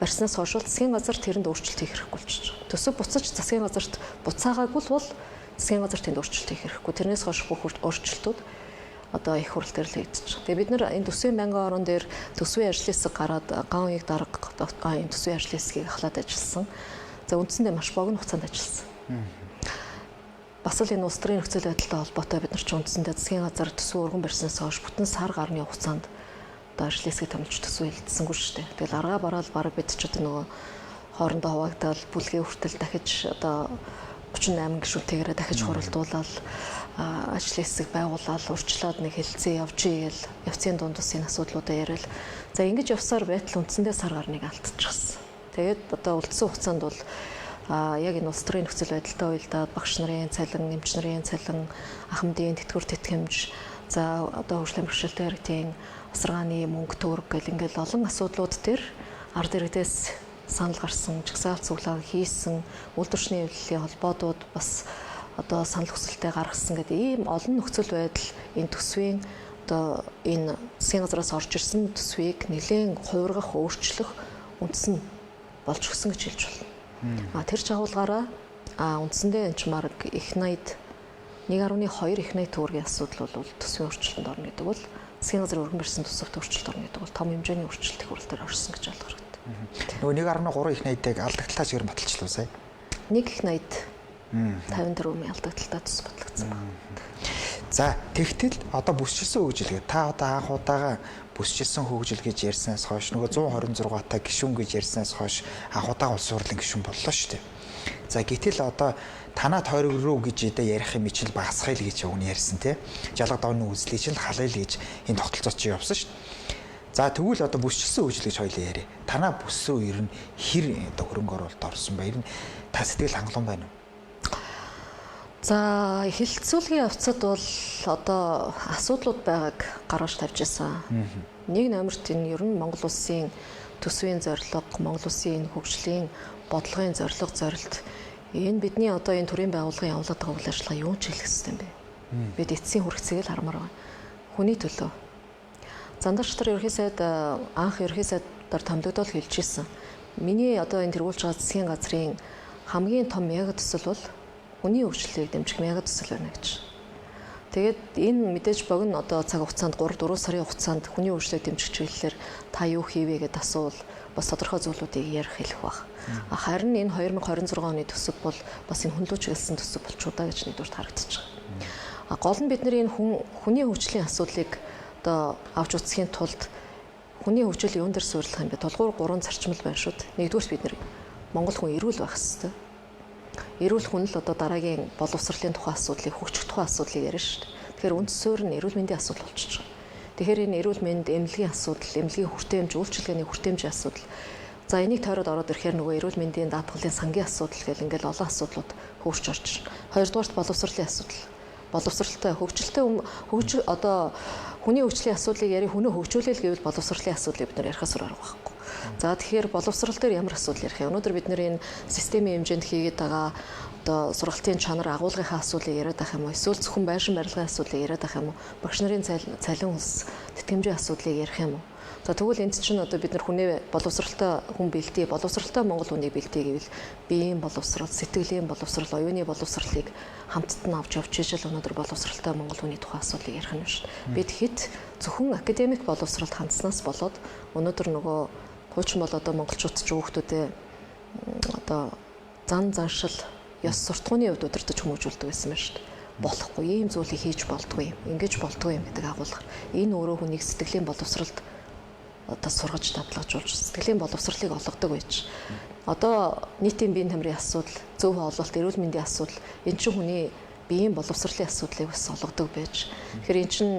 барьснаас хойш засгийн газар тэрэнд өөрчлөлт хийх хэрэггүй болчихж байгаа. Төсөв буцаж засгийн газарт буцаагаагүй бол засгийн газар тэнд өөрчлөлт хийх хэрэггүй. Тэрнээс хойш бүх өөрчлөлтүүд одоо их хурл дээр л хийгдэж байгаа. Тэгээ бид нар энэ төсвийн байнгын орон дээр төсвийн ажлын хэсэг гараад ган үеийг дарга энэ төсвийн ажлын хэсгийг ахлаад ажилласан. За үндсэндээ маш богино хугацаанд ажилласан. Бас л энэ улс төрийн нөхцөл байдалтай холбоотой бид нар ч үндсэндээ засгийн газар төсвөө өргөн барьснаас хойш бүтэн сар гарны хугацаанд одоо ажлын хэсгийг томилж төсвөө хилцсэнгүй шүү дээ. Тэгэл аргаа бараал бараг бид ч одоо нөгөө хоорондоо хуваагдаад бүлгээ хүртэл дахиж одоо 38 гишүүнтэйгээрээ дахиж хуралдуулаад ажлын хэсэг байгуулаад урьдчилаад нэг хэлцээ явж ийл явцын дунд ус энэ асуудлуудаа яриад за ингэж явсаар байтал үндсэндээ сар гарныг алдчихсан. Тэгээд одоо үлдсэн хугацаанд бол яг энэ улс төрийн нөхцөл байдалтай уялдаад багш нарын цалин, эмч нарын цалин, ахмадын тэтгэвэр тэтгэмж, за одоо хөгжлийн бэрхшээлтэй иргэдийн асаргааны мөнгө төгрөг гэл ингээл олон асуудлууд дээр ард иргэдээс санал гарсан, жагсаалт цуглаан хийсэн, үйлдвэрчний хөвлөлийн холбоодууд бас одоо санал хүсэлтээ гаргасан гэдэг ийм олон нөхцөл байдал энэ төсвийн одоо энэ засгийн газраас орж ирсэн төсвийг нэлээд хувиргах, өөрчлөх үндэс нь болж өгсөн гэж хэлж болно. Тэр жагуулгаараа үндсэндээ энэ ч марг их 80 1.2 их 80 төгрөгийн асуудал бол төсвийн өөрчлөлтөнд орно гэдэг бол засгийн газрын өргөн барьсан төсөвт өөрчлөлт орно гэдэг бол том хэмжээний өөрчлөлт их хурл дээр орсон гэж ойлгох хэрэгтэй. Нөгөө 1.3 их 80-ыг алдагдлаа чигээр баталчлаа сая. 1 их 80 54 мянган алдагдлаа төс батлагдсан байна. За тэгтэл одоо бүсчилсэн хөгжил гэ та одоо анх удаага бүсчилсэн хөгжил гэж ярьснаас хойш нөгөө 126 та гишүүн гэж ярьснаас хойш анх удаага улс хурлын гишүүн боллоо шүү дээ. За гэтэл одоо танаад 20 рүү гэж ярих юм ичил багасгая л гэж өгнө ярьсан тий. Жалга давны үзлий чинь халаа л гэж энэ тогтолцоо чи явсан шүү дээ. За тэгвэл одоо бүсчилсэн хөгжил гэж хоёлаа яриа. Танаа бүссэн ер нь хэр одоо хөрөнгө оруулалт орсон ба ер нь та сэтгэл хангалуун байна уу? За хилцүүлгийн явцад бол одоо асуудлууд байгааг гаргаж тавьж байсан. Нэг номерт энэ ер нь Монгол улсын төсвийн зорилго, Монгол улсын хөгжлийн бодлогын зорилт энэ бидний одоо энэ төрийн байгууллагын явуулаад байгаа үйл ажиллагаа юу ч хэлэх хэрэгтэй юм бэ? Бид эцсийн хүргэцийг л хармаар байна. Хүний төлөө. Зандарчтар ерхий сайд анх ерхий сайдаар томилогдол хэлж ирсэн. Миний одоо энэ тэргүүлж байгаа засгийн газрын хамгийн том яг төсөл бол хүний хөгжлийг дэмжих мега төсөл байна гэж. Тэгээд энэ мэдээж богино одоо цаг хугацаанд 3-4 сарын хугацаанд хүний хөгжлийг дэмжих чиглэлээр та юу хийвэ гэдээ асуул бас тодорхой зүйлүүдийг ярих хэлэх баг. Харин энэ 2026 оны төсөв бол бас энэ хүнлүү чиглэсэн төсөв болчихудаа гэж нэгдүгээр харагдаж байгаа. Гол нь бид нэр энэ хүний хөгжлийн асуудлыг одоо авч үзэхийн тулд хүний хөгжил юун дээр суурилах юм бэ? Тулгуур 3 зарчмал байна шүү дээ. Нэгдүгээр бид нэр Монгол хүн эрүүл байх хэрэгтэй. Эрүүл хүн л одоо дараагийн боловсролын тухай асуудлыг, хөгжих тухай асуудлыг ярина шүү дээ. Тэгэхээр үндс суурь нь эрүүл мэндийн асуудал болчихж байгаа. Тэгэхээр энэ эрүүл мэнд, эмнэлгийн асуудал, эмнэлгийн хүртээмж, үйлчилгээний хүртээмжийн асуудал. За энийг тойроод ороод ирэхээр нөгөө эрүүл мэндийн даатгалын сангийн асуудал гэл ингээл олон асуудлууд хөвж орж байна. Хоёрдугаарт боловсролын асуудал. Боловсролтой хөгжилтэй одоо хүний хөгжлийн асуудлыг яри хүнөө хөгжүүлэл гэвэл боловсролын асуудлыг бид нар ярихаас өөр арга байхгүй. За тэгэхээр боловсрол дээр ямар асуудал ярих юм? Өнөөдөр бид нэр энэ системийн хэмжээнд хийгээд байгаа одоо сургалтын чанар агуулгынхаа асуудлыг яриад байх юм уу? Эсвэл зөвхөн байшин барилгын асуудлыг яриад байх юм уу? Багш нарын цалин улс тэтгэмжийн асуудлыг ярих юм уу? За тэгвэл энд чинь одоо бид нар хүнээ боловсролтой хүн бэлтээ, боловсролтой Монгол хүнийг бэлтээ гэвэл биеийн боловсрол, сэтгэлийн боловсрол, оюуны боловсролыг хамтд нь авч явж ижил өнөөдөр боловсролтой Монгол хүний тухай асуудлыг ярих нь шүү дээ. Бид хэд зөвхөн академик боловсролд хандснаас болоод өнөөдөр нөгөө хуучин бол одоо монголчууд ч хүүхдүүдээ одоо заншил, ёс суртахууны хувьд удирдах хүмүүжүүлдэг байсан байна шүү дээ. Болохгүй, ийм зүйлийг хийж болдгүй юм, ингэж болдгүй юм гэдэг агуулга. Энэ өөрөө хүнийг сэтгэлийн боловсролд одоо сургаж дадлагжуулж сэтгэлийн боловсролыг олгодог байж. Одоо нийтийн биеийн тамирын асуудал, зөв хооллолт, эрүүл мэндийн асуудал энэ чинь хүний биеийн боловсролын асуудлыг бас олгодог байж. Тэгэхээр энэ чинь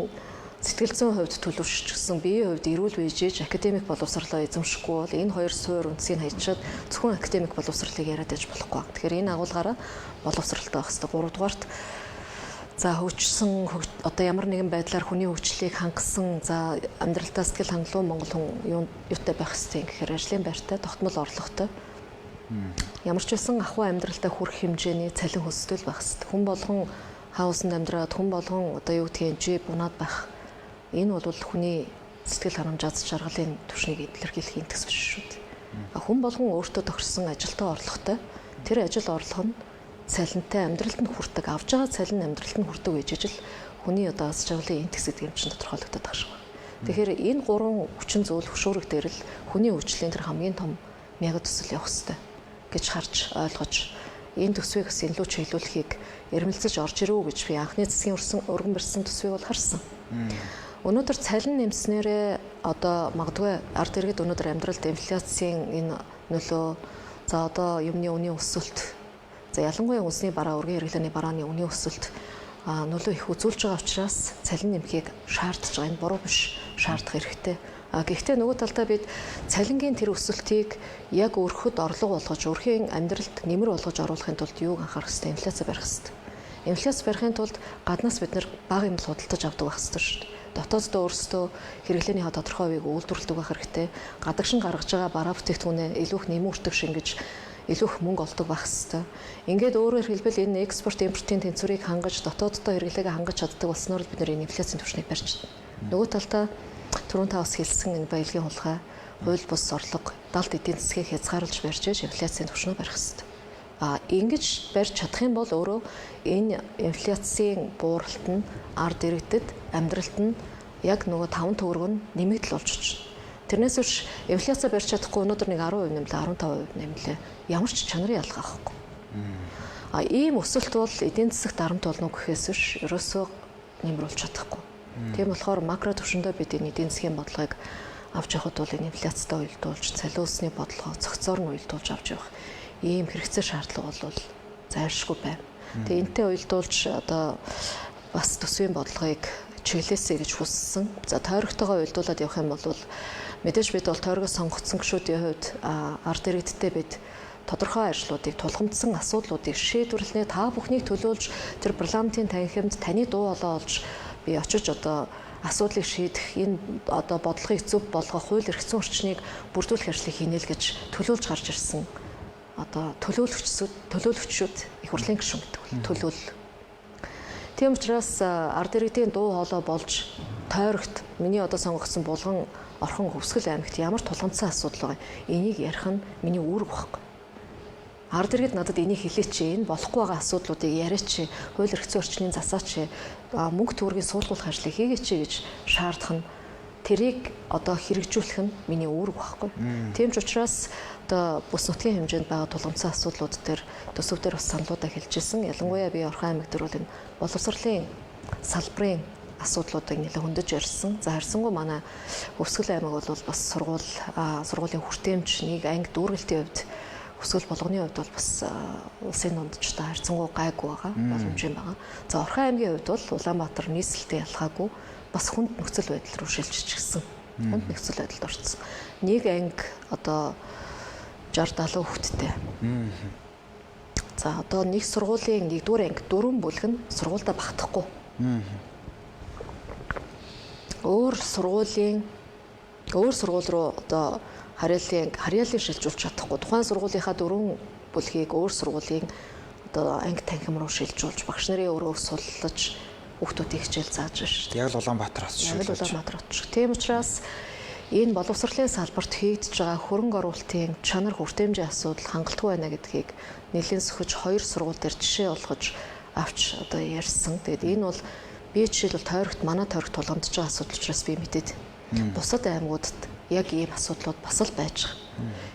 сэтгэл зүйн хувьд төлөвшчихсэн, биеийн хувьд эрүүл бийжээж академик боловсролоо эзэмшихгүй бол энэ хоёр суурь үндсийг хайчаад зөвхөн академик боловсролыг яриад байж болохгүй. Тэгэхээр энэ агуулгаараа боловсролтой байх хэрэгтэй. Гуравдугаарт за хөгжсөн одоо ямар нэгэн байдлаар хүний хөгжлийг хангасан за амьдралдаа сэтгэл хангалуун Монгол хүн юутай байх хэрэгтэй гэхээр ажлын байртай, тогтмол орлоготой. Ямар ч байсан ахуй амьдралдаа хүрэх хэмжээний цалин хөсөлтөл байх хэрэгтэй. Хүн болгон хаусанд амьдраад хүн болгон одоо юу гэдгийг жиб унаад байх. Энэ бол хүний сэтгэл харамж аз жаргалын түвшнийг илэрхийлэх интекс биш шүү дээ. Хүн болгон өөртөө тохирсон ажилтай орлоготой. Тэр ажил орлого нь цалинтай амьдралд нь хүрдэг, авж байгаа цалин амьдралд нь хүрдэг гэж ижил хүний одоо аз жаргалын индекс гэдэг юм чинь тодорхойлогдоод байгаа шүү. Тэгэхээр энэ гурван хүчин зүйл хөшөөрөг дээр л хүний хөгжлийн тэр хамгийн том мега төсөл явах хэрэгтэй гэж харж ойлгож энэ төсвийг бас илүү чиглүүлэхийг эрмэлзэж орж ирв гэж би анхны засгийн өргөн барьсан төсвийг бол харсан. Өнөөдөр цалин нэмснээрээ одоо магадгүй ард иргэд өнөөдөр амьдралд инфляцийн энэ нөлөө за одоо юмны үнийн өсөлт за ялангуяа үнсний бараа, ургийн хэрэглээний барааны үнийн өсөлт нөлөө их үзүүлж байгаа учраас цалин нэмхийг шаардж байгаа. Энэ буруу биш, шаардах хэрэгтэй. Гэхдээ нөгөө талдаа бид цалингийн тэр өсөлтийг яг өрхөд орлого болгож, өрхийн амьдралд нэмэр болгож оруулахын тулд юуг анхаарах хэрэгтэй? Инфляц барих хэрэгтэй. Инфляц барихын тулд гаднаас бид нэр бага юм худалдаж авдаг байх хэрэгтэй шүү дээ. Дотооддоо өөрсдөө хэрэглээний тодорхой үеийг үйлдвэрлэдэг байх хэрэгтэй. Гадагшин гаргаж байгаа бараа бүтээгдэхүүнээ илүү их нэмүүртэг шингэж илүү их мөнгө олдог байх хэрэгтэй. Ингээд өөрөөр хэлбэл энэ экспорт импортын тэнцвэрийг хангаж дотооддоо хэрэглээгээ хангаж чаддаг болсноор бид нэр инфляцийн түвшнийг барьж байна. Нөгөө талдаа түрүүн та бас хэлсэн энэ баялагын хулгай, хууль бус орлого, далд эдийн засгийг хязгаарлаж барьж инфляцийн түвшнөө барих хэрэгтэй. Ингэж барьж чадах юм бол өөрөө энэ инфляцийн бууралт нь ард иргэдэд амьдралд нь яг нөгөө 5 төгрөг нь нэмэгдэл болж байна. Тэрнээс биш инфляци барьж чадахгүй өнөөдөр нэг 10% нэмлээ, 15% нэмлээ. Ямар ч чанарын ялгаа байхгүй. Ийм өсөлт бол эдийн засагт дарамт болно гэхээс биш ерөөсөө нэмрүүлж чадахгүй. Тийм болохоор макро түвшиндээ бид энэ эдийн засгийн бодлогыг авч явахд бол энэ инфляцтай уялдуулж, цалин өсний бодлогоо цогцоор нь уялдуулж авч явах ийм хэрэгцээ шаардлага бол зайлшгүй байна. Тэгээ энтэй уялдуулж одоо бас төсвийн бодлогыг чиглэлээсэй гэж хүссэн. За тойрогтойгоо уялдуулаад явах юм бол мэдээж бид бол тойрогоос сонгогдсон гишүүдийн хувьд ард иргэдтэй бид тодорхой ажлуудыг, тулгамдсан асуудлуудыг шийдвэрлэнэ, та бүхнийг төлөөлж тэр парламентын танхимд таны дуу хоолой олж би очиж одоо асуудлыг шийдэх, энэ одоо бодлогыг зөв болгох, хууль эрх зүйн орчныг бүрдүүлэх ажлыг хийнэ л гэж төлөөлж гарч ирсэн. Одоо төлөөлөгчүүд их хурлын гишүүн гэдэг бол төлөөлөл. Тийм учраас ард иргэдийн дуу хоолой болж тойрогт миний одоо сонгогдсон Булган Орхон Хөвсгөл аймагт ямар тулгамдсан асуудал байгаа энийг ярих нь миний үүрэг багхгүй. Ард иргэд надад энийг хэлээч, энэ болохгүй байгаа асуудлуудыг яриач, хууль эрх зүйн орчныг засаач, мөнгө төгрөгийн суулгуулах ажлыг хийгээч гэж шаардах нь тэрийг одоо хэрэгжүүлэх нь миний үүрэг багхгүй. Тийм ч учраас одоо бүс нутгийн хэмжээнд байгаа тулгамдсан асуудлууд дээр төсөв дээр бас саналуудаа хэлжсэн. Ялангуяа би Орхон аймаг дээр бол энэ боловсролын салбарын асуудлуудыг нэлээд хөндөж ярьсан. За харьцангуй манай Хөвсгөл аймаг бол бас сургуулийн хүртээмж нэг анги дүүргэлтийн хувьд Хөвсгөл болгоны хувьд бол бас улсын дундчтай харьцангуй гайгүй байгаа, боломж юм байгаа. За Орхон аймгийн хувьд бол Улаанбаатар нийслэлтэй ялгаагүй бас хүнд нөхцөл байдал руу шилжчихсэн. Хүнд нөхцөл байдалд орсон. Нэг анги одоо 60-70 хүүхэдтэй. За одоо нэг сургуулийн 1-р анги 4 бүлэг нь сургуультай багтахгүй. Өөр сургууль руу одоо харьяалын шилжүүлж чадахгүй. Тухайн сургуулийнхаа 4 бүлгийг өөр сургуулийн одоо анги танхим руу шилжүүлж багш нарын өрөө суллаж хүүхдүүдийг хичээл зааж шүү дээ. Яг л Улаанбаатар хот шүү. Яг л Улаанбаатар хот шүү. Тийм учраас энэ боловсролын салбарт хийгдэж байгаа хөрөнгө оруулалтын чанар хүртээмжийн асуудал хангалтгүй байна гэдгийг нэлийн сөхөж 2 сургууль дээр жишээ олгож авч одоо ярьсан. Тэгээд энэ бол би жишээлбэл тойрогт манай тойрогт тулгамдж байгаа асуудал учраас би мэдээд бусад аймагуудад яг ийм асуудлууд бас л байж байгаа.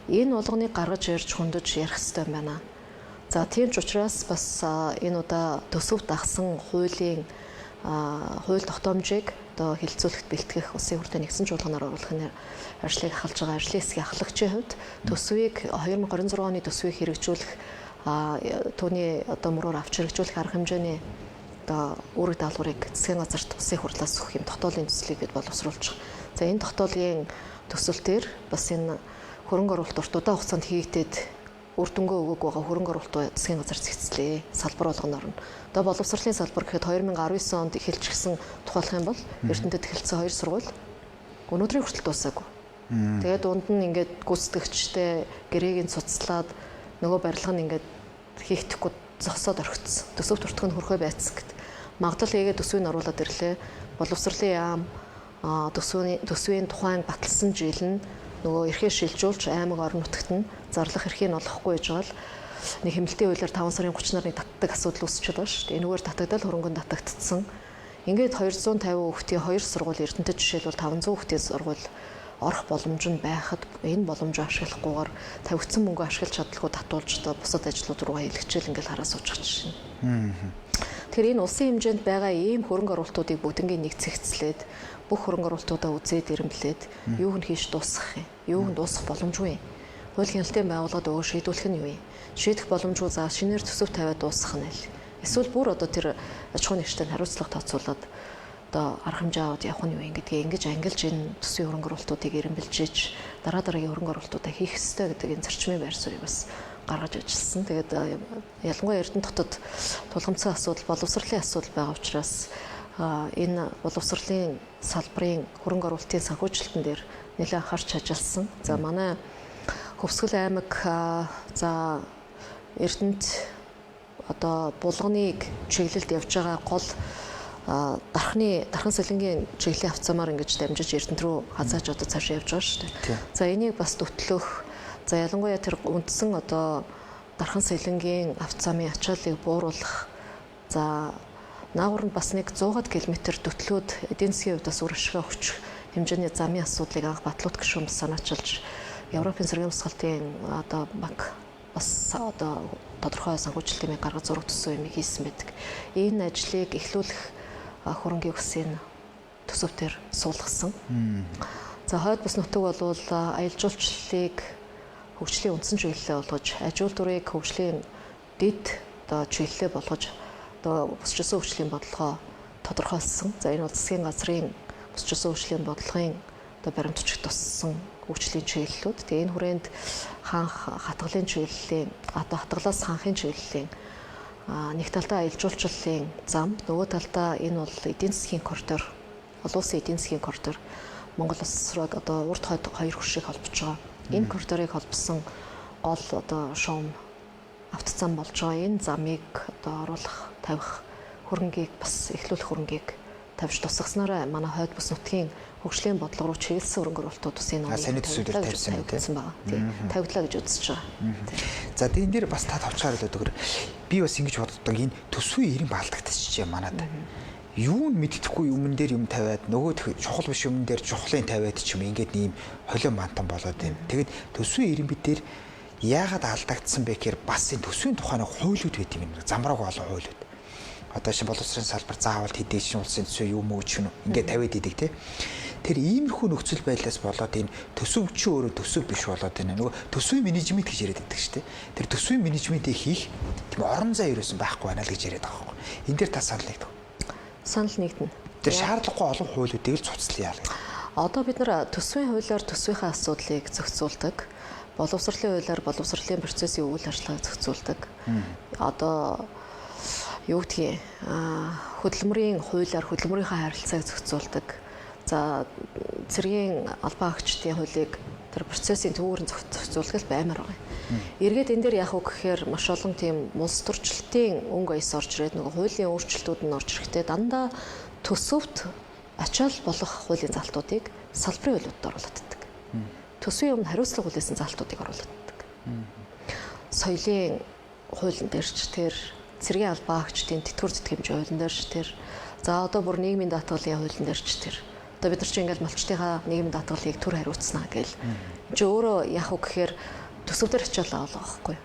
Энэ болгоныг гаргаж ирж хөндөж ярих хэрэгтэй байна. За тийм ч учраас бас энэ удаа төсөв дагсан хуулийн хууль тогтоомжийг одоо хилцүүлэхт бэлтгэх улсын хурлын нэгдсэн чуулганаар оруулахын ажлыг ахалж байгаа ажлын хэсгийн ахлагчийн хувьд төсвийг 2026 оны төсвийг хэрэгжүүлэх түүний одоо мөрөөр авч хэрэгжүүлэх арга хэмжээний одоо үүрэг даалгаврыг засгийн газарт улсын хурлаас өгөх юм тогтоолын төслийг бид боловсруулж байгаа. За энэ тогтоолын төсөлтөөр бас энэ хөрөнгө оруулалт урт удаан хугацаанд хийгдээд үр дүнгээ өгөөг байгаа хөрөнгө оруулалт засгийн газар зэгцлээ. Салбар болгоноор нь. Одоо боловсролын салбар гэхэд 2019 онд эхэлж гисэн тухайлах юм бол Эрдэнэтэд эхэлсэн 2 сургууль өнөөдрийн хүртэл дуусаагүй. Тэгээд дунд нь ингээд гүйцэтгэгчтэй гэрээг нь цуцлаад нөгөө барилга нь ингээд хийхдэггүй зогсоод орхицсон. Төсөв туртах нь хөрхөө байцсан гэд. Магадлал ийгээ төсвийг оруулаад ирлээ. Боловсролын яам төсвийн тухайн баталсан жил нь нөгөө эрхээ шилжүүлж аймаг орон нутагт нь зарлах эрхийг олохгүй гэж байгаа л нэг хэмнэлтийн хуулиар 5 сарын 30-наар татдаг асуудал үүсчихэд байгаа шүү дээ. Энэгээр татагдал хөрөнгөнд татагдсан. Ингээд 250 хүүхдийн 2 сургууль Эрдэнэтэд жишээлбэл 500 хүүхдийн сургууль орох боломж нь байхад энэ боломжоо ашиглахгүйгээр тавигдсан мөнгөө ашиглаж чадлагүй татуулж одоо бусад ажлууд руу хэлгэжэл ингээд хараа суучих жишээ. Тэгэхээр энэ улсын хэмжээнд байгаа ийм хөрөнгө оруулалтуудыг бүгднийг нэг цэгцлээд бүх хөрөнгө оруулалтуудаа үзээд ирэмблээд юуг нь хийж дуусгах юм, юуг нь дуусгах боломжгүй юм. Хууль хяналтын байгууллагад өгөө шийдвэрлэх нь юу юм? Шийдэх боломжгүй заа шинээр төсөв тавиад дуусгах нь л. Эсвэл бүр одоо тэр аж ахуйн нэгжтэй хариуцлага тооцоолоод одоо арга хэмжээ аваад явах нь юу юм гэдгийг ингэж ангилж энэ төсвийн хөрөнгө оруулалтуудыг ирэмбэлж дараа дараагийн хөрөнгө оруулалтуудаа хийх ёстой гэдэг энэ зарчмын байр суурийг бас гаргаж ажилласан. Тэгээд ялангуяа Эрдэнэ хотод тулгамдсан асуудал, боловсролын асуудал байгаа учраас энэ боловсролын салбарын хөрөнгө оруулалтын санхүүжилтэн дээр нэлээд анхаарч ажилласан. За манай Хөвсгөл аймаг за Эрдэнэт одоо булганыг чиглэлд явж байгаа гол дархан салингийн чиглэлийн авцамаар ингэж дамжиж Эрдэнэт рүү хазааж одоо цаашаа явж байгаа шүү дээ. За энийг бас төтлөх. За ялангуяа тэр үндсэн одоо дархан салингийн авцамын ачааллыг бууруулах. За наагур нь бас нэг 100 км төтлөөд эдийн засгийн хувьд бас үр ашигаа өгчих хэмжээний замын асуудлыг анх Батлууд гишүүн санаачилж Европын цэргийн тусгалтын одоо банк бас одоо тодорхой санхүүжилтийн гаргаж зураг төсөө юм хийсэн байдаг. Энэ ажлыг эхлүүлэх хөрөнгийн үсгийн төсөвтөр суулгасан. За хойд бус нутаг бол аялал жуулчлалыг хөгжлийн үндсэн чиглэлээ болгож, аж үйлдвэрийг хөгжлийн дэд одоо чиглэлээ болгож одоо бусчилсан хөгжлийн бодлогоо тодорхойлсон. За энэ бол засгийн газрын бусчилсан хөгжлийн бодлогын одоо баримтчиг туссан хөгжлийн чиглэлүүд. Тэгээ энэ хүрээнд ханх хатгалын чиглэлийн одоо хатгалаас ханхын чиглэлийн нэг талдаа аялал жуулчлалын зам, нөгөө талдаа энэ бол эдийн засгийн коридор, олон улсын эдийн засгийн коридор Монгол улс руу одоо урд хойд хоёр хөршийг холбож байгаа. Энэ коридорыг холбосон гол одоо шуум автозам болж байгаа. Энэ замыг одоо оруулах, тавих хөрөнгийг бас эхлүүлэх хөрөнгийг тавьж тусгаснараа манай хойд бус нутгийн хөгжлийн бодлого руу чиглэсэн хөрөнгө оруулалтууд бас энэ саний төсөөлөл тавьсан байгаа. Тийм. Тавигдлаа гэж үзэж байгаа. За энэ дээр бас та товчгаар хэлээд өгөр. Би бас ингэж боддог энэ төсвийн ирэн баалдагдчихжээ манад. Юу нь мэддэхгүй юмн дээр юм тавиад нөгөө чухал биш юмн дээр чухлын тавиад ч юм ингээд ийм холион мантан болоод байна. Тэгэд төсвийн ирэн бид дээр яагаад алдагдсан бэ гэхээр бас энэ төсвийн тухайн хуулиуд байт юм. Замбрааг олон хуулиуд. Одоо шинэ боловсролын салбар заавал хэдий шинэ улсын төсөө юм уу ч юм ингээд тавиад идэг те. Тэр иймэрхүү нөхцөл байдлаас болоод энэ төсөв чи өөрөө төсөв биш болоод байна. Нөгөө төсвийн менежмент гэж яриад байдаг шүү дээ. Тэр төсвийн менежментийг хийх тийм орон зай ерөөсөн байхгүй байна л гэж яриад байгаа байхгүй. Энэ дээр та санал нэгдэг. Санал нэгдэнэ. Тэр шаардлагагүй олон хуулиудыг л цуцлаа яа. Одоо бид нар төсвийн хуулиар төсвийнхаа асуудлыг зохицуулдаг. Боловсролын хуулиар боловсролын процессын үйл ажиллагааг зохицуулдаг. Одоо юу гэдгийг хөдөлмөрийн хуулиар хөдөлмөрийнхаа харилцааг зохицуулдаг. За цэргийн албан агчдын хуулийг тэр процессын төвөөрн зохицуулах баймаар байгаа. Эргээд энэ дээр яах вэ гэхээр маш олон тийм улс төрчлөлтийн өнгө аяс орж ирээд нөгөө хуулийн өөрчлөлтүүд нь орж ирэхдээ дандаа төсөвт ачаал болох хуулийн залтуудыг салбарын хуулиудад оруулдаг. Төсвийн өмнө хариуцлага хүлээсэн залтуудыг оруулдаг. Соёлын хуулийн дээрч тэр цэргийн албан агчдын тэтгэвэр тэтгэмжийн хуулийн дээрч тэр за одоо бүр нийгмийн даатгалын хуулийн дээрч тэр одоо бид нар чинь ингээл малчтынхаа нийгмийн даатгалыг төр хариуцснаа гэл чи өөрөө яах вэ гэхээр төсөвдөр ачаалаа олгох байхгүй.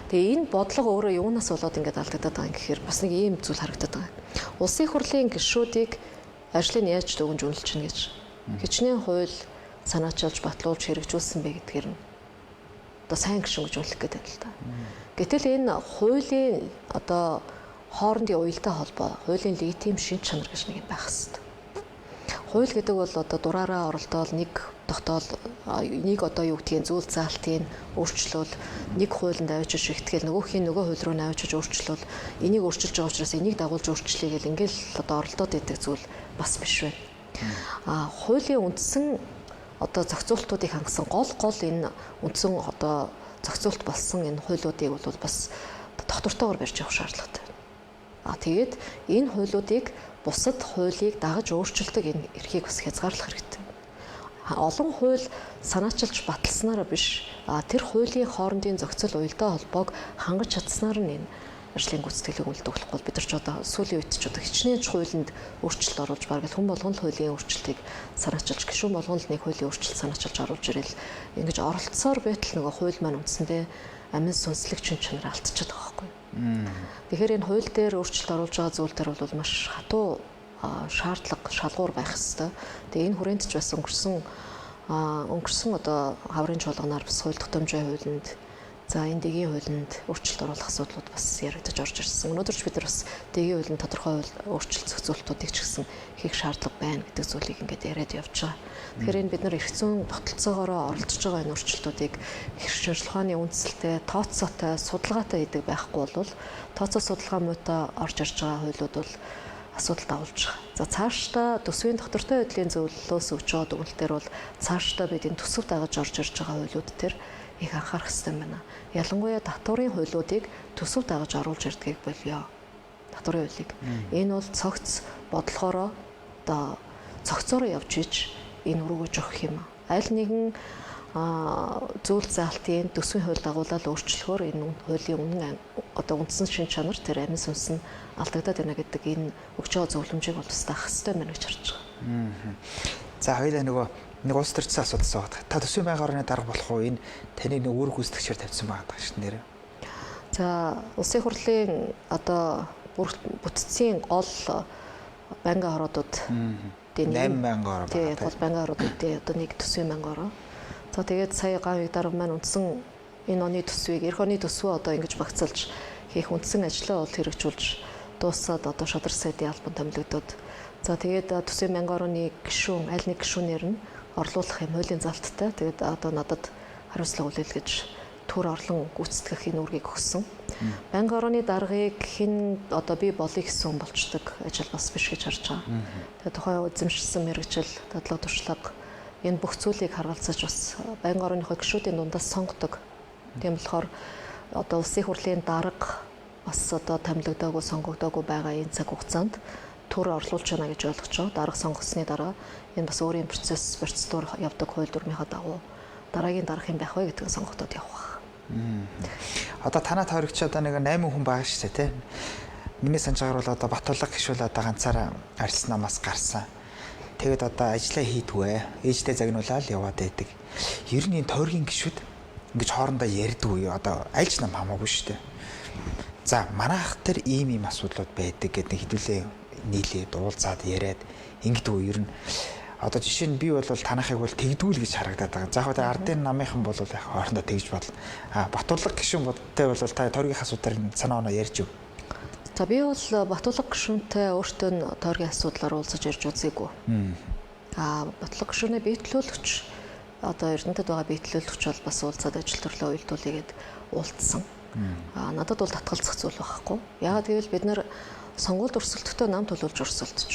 Тэгээ энэ бодлого өөрөө юунаас болоод ингээд алдагдаад байгаа юм гэхээр бас нэг ийм зүйл харагдаад байгаа. Улсын хурлын гишүүдийг ажлыг яаж дүгнж үнэлж чинь гэж хичнээн хууль санаачилж батлуулж хэрэгжүүлсэн бэ гэдгээр нь одоо сайн гишүүн гэж үнэлэх гэдэг л та. Гэтэл энэ хуулийн одоо хоорондын уялдаа холбоо, хуулийн легитим шин чанар гэж нэг юм байх хэрэгтэй. Хууль гэдэг бол одоо дураараа оролдоод нэг тогтоол нэг одоо юу гэдгийг зүйл заалтын өөрчлөл нэг хуулинд авчиж ихтгэл нөгөөхийн нөгөө хууль руу навчиж өөрчлөл энийг өөрчилж байгаа учраас энийг дагуулж өөрчлөе гэл ингээл одоо оролдоод идэг зүйл бас биш байна. Хуулийн үндсэн одоо зохицуултуудыг хангасан гол энэ үндсэн одоо зохицуулт болсон энэ хуулиудыг бол бас тогтвортойгоор барьж явах шаардлагатай. Тэгээд энэ хуулиудыг бусад хуулийг дагаж өөрчилдөг энэ эрхийг бас хязгаарлах хэрэгтэй. Олон хууль санаачилж баталснараа биш тэр хуулийн хоорондын зохицол уялдаа холбоог хангаж чадсанаар нь энэ ажлын гүйцэтгэлийг үйлдвэрлэх бол бид нар ч одоо сүүлийн үед ч одоо хичнээн хуулинд өөрчлөлт оруулж бараг хүн болгон л хуулийн өөрчлөлтийг санаачилж гишүүн болгон л нэг хуулийн өөрчлөлт санаачилж оруулж ирэл ингэж оролцсоор байтал нөгөө хууль маань үндсэндээ амин сүнслэг чин чанар алдчихад байгаа байхгүй. Тэгэхээр энэ хууль дээр өөрчлөлт оруулж байгаа зүйл дээр бол маш хатуу шаардлага шалгуур байх хэвээр. Тэгээ энэ хүрээнд ч бас өнгөрсөн одоо хаврын чуулганаар бас хууль тогтоомжийн хуулинд за энэ дэгийн хуулинд өөрчлөлт оруулах асуудлууд бас яригдаж орж ирсэн. Өнөөдөр ч бид нар бас дэгийн хуулийн тодорхой өөрчлөлт зохицуултуудыг ч гэсэн хийх шаардлага байна гэдэг зүйлийг ингээд яриад явж байгаа. Тэгэхээр энэ бид нар эрх зүйн тогтолцоогоор оролцож байгаа энэ өөрчлөлтүүдийг хэрэгжүүлэх ухааны үндсэлтэй, тооцоотой, судалгаатай хийдэг байхгүй бол тооцоо судалгаа муутай орж ирж байгаа хуулиуд бол асуудал дагуулж байгаа. За цаашдаа төсвийн доктортой байдлын зөвлөлөөс өгж байгаа дүгнэлтээр бол цаашдаа бид энэ төсөв дагаж орж ирж байгаа хуулиуд төр их анхаарах хэрэгтэй байна. Ялангуяа татварын хуулиудыг төсөв дагаж оруулж ирдгийг болёо. Татварын хуулийг. Энэ бол цогц бодлохороо одоо цогцоороо явж иж энэ өргөж өгөх юм. Аль нэгэн зүйл заалтын төсвийн хууль дагуулаад өөрчлөхөөр энэ хуулийн үнэн одоо үндсэн шин чанар тэр амин сүнс нь алдагдаад байна гэдэг энэ өгч байгаа зөвлөмжийг бол бас даах хэрэгтэй байна гэж харж байгаа. За хоёулаа нөгөө нэг улс төрчсөн асуудал байгаа. Та төсвийн байнгын орны дарга болох уу энэ таны нэг үр гүйцэтгэгчээр тавьсан байгаа шүү дээ. За улсын хурлын одоо бүтцийн гол банкны хоруудууд 8,000 ороо тий гол банкны хоруудын одоо нэг төсвийн 1,000 ороо. За тэгээд сая гавь дарга маань үндсэн энэ оны төсвийг эх оны төсвөө одоо ингэж багцалж хийх үндсэн ажлаа бол хэрэгжүүлж дуусаад одоо шадар сайдын албан томилогдоод за тэгээд төсвийн 1,000 орооны гишүүн аль нэг гишүүнээр нь орлуулах юм хуулийн залттай. Тэгээд одоо надад хариуцлага үлээлгэж төр орлон гүйцэтгэх энэ үүргийг өгсөн. Банкны орооны даргыг хэн одоо би болъё гэсэн болчдөг ажил бас биш гэж харж байгаа. Тэгээд тухайн эзэмшсэн мэрэгжил, дадлага туршлага энэ бүх зүйлийг харгалзаж бас банкны орооныхоо гишүүдийн дундаас сонгодог. Тийм болохоор одоо улсын хурлын дарга бас одоо томилогдоогүй сонгогдоогүй байгаа энэ цаг хугацаанд төр орлуулж байна гэж ойлгож байгаа. Дарга сонгогдсны дараа энэ бас өөрийн процедур явдаг хууль дүрмийнхаа дагуу дараагийн дарга юм байх вэ гэдгийг сонгогдоод явах. Одоо танаа тойрогч одоо нэг 8 хүн байгаа шүү дээ тий. Миний санджаагаар бол одоо Батулга гişүүл одоо ганцаараа арилснамаас гарсан. Тэгээд одоо ажиллаа хийдгвэ. Ээжтэй загнуулаад яваад байдаг. Ер нь энэ тойргийн гişүүд ингэж хоорондоо ярьдгүй одоо альж нам хамаагүй шүү дээ. За манайх төр ийм асуудлууд байдаг гэдэг хэдүүлээ нийлээд уулзаад яриад ингэдэг үү ер нь одоо жишээ нь би бол танахыг бол тэгдүүл гэж харагдаад байгаа. За яг ардын намынхан бол яг хоорондоо тэгж бодол. Батулга гişүүн бодтой бол та тойргийн асуудлаар санаа оноо ярьж өг. За би бол Батулга гişүүнтэй өөртөө тойргийн асуудлаар уулзаж ярьж үзээгүй. Батулга гişүүнээ биетлүүлэгч одоо Эрдэнэтэд байгаа биетлүүлэгч бол бас уулзаад ажил төрлөө уялдуулъя гэд уулзсан. Надад бол татгалзах зүйл байхгүй. Яагаад гэвэл бид нэр сонгуульд өрсөлдөхдөө нам төлөвлөж өрсөлдөж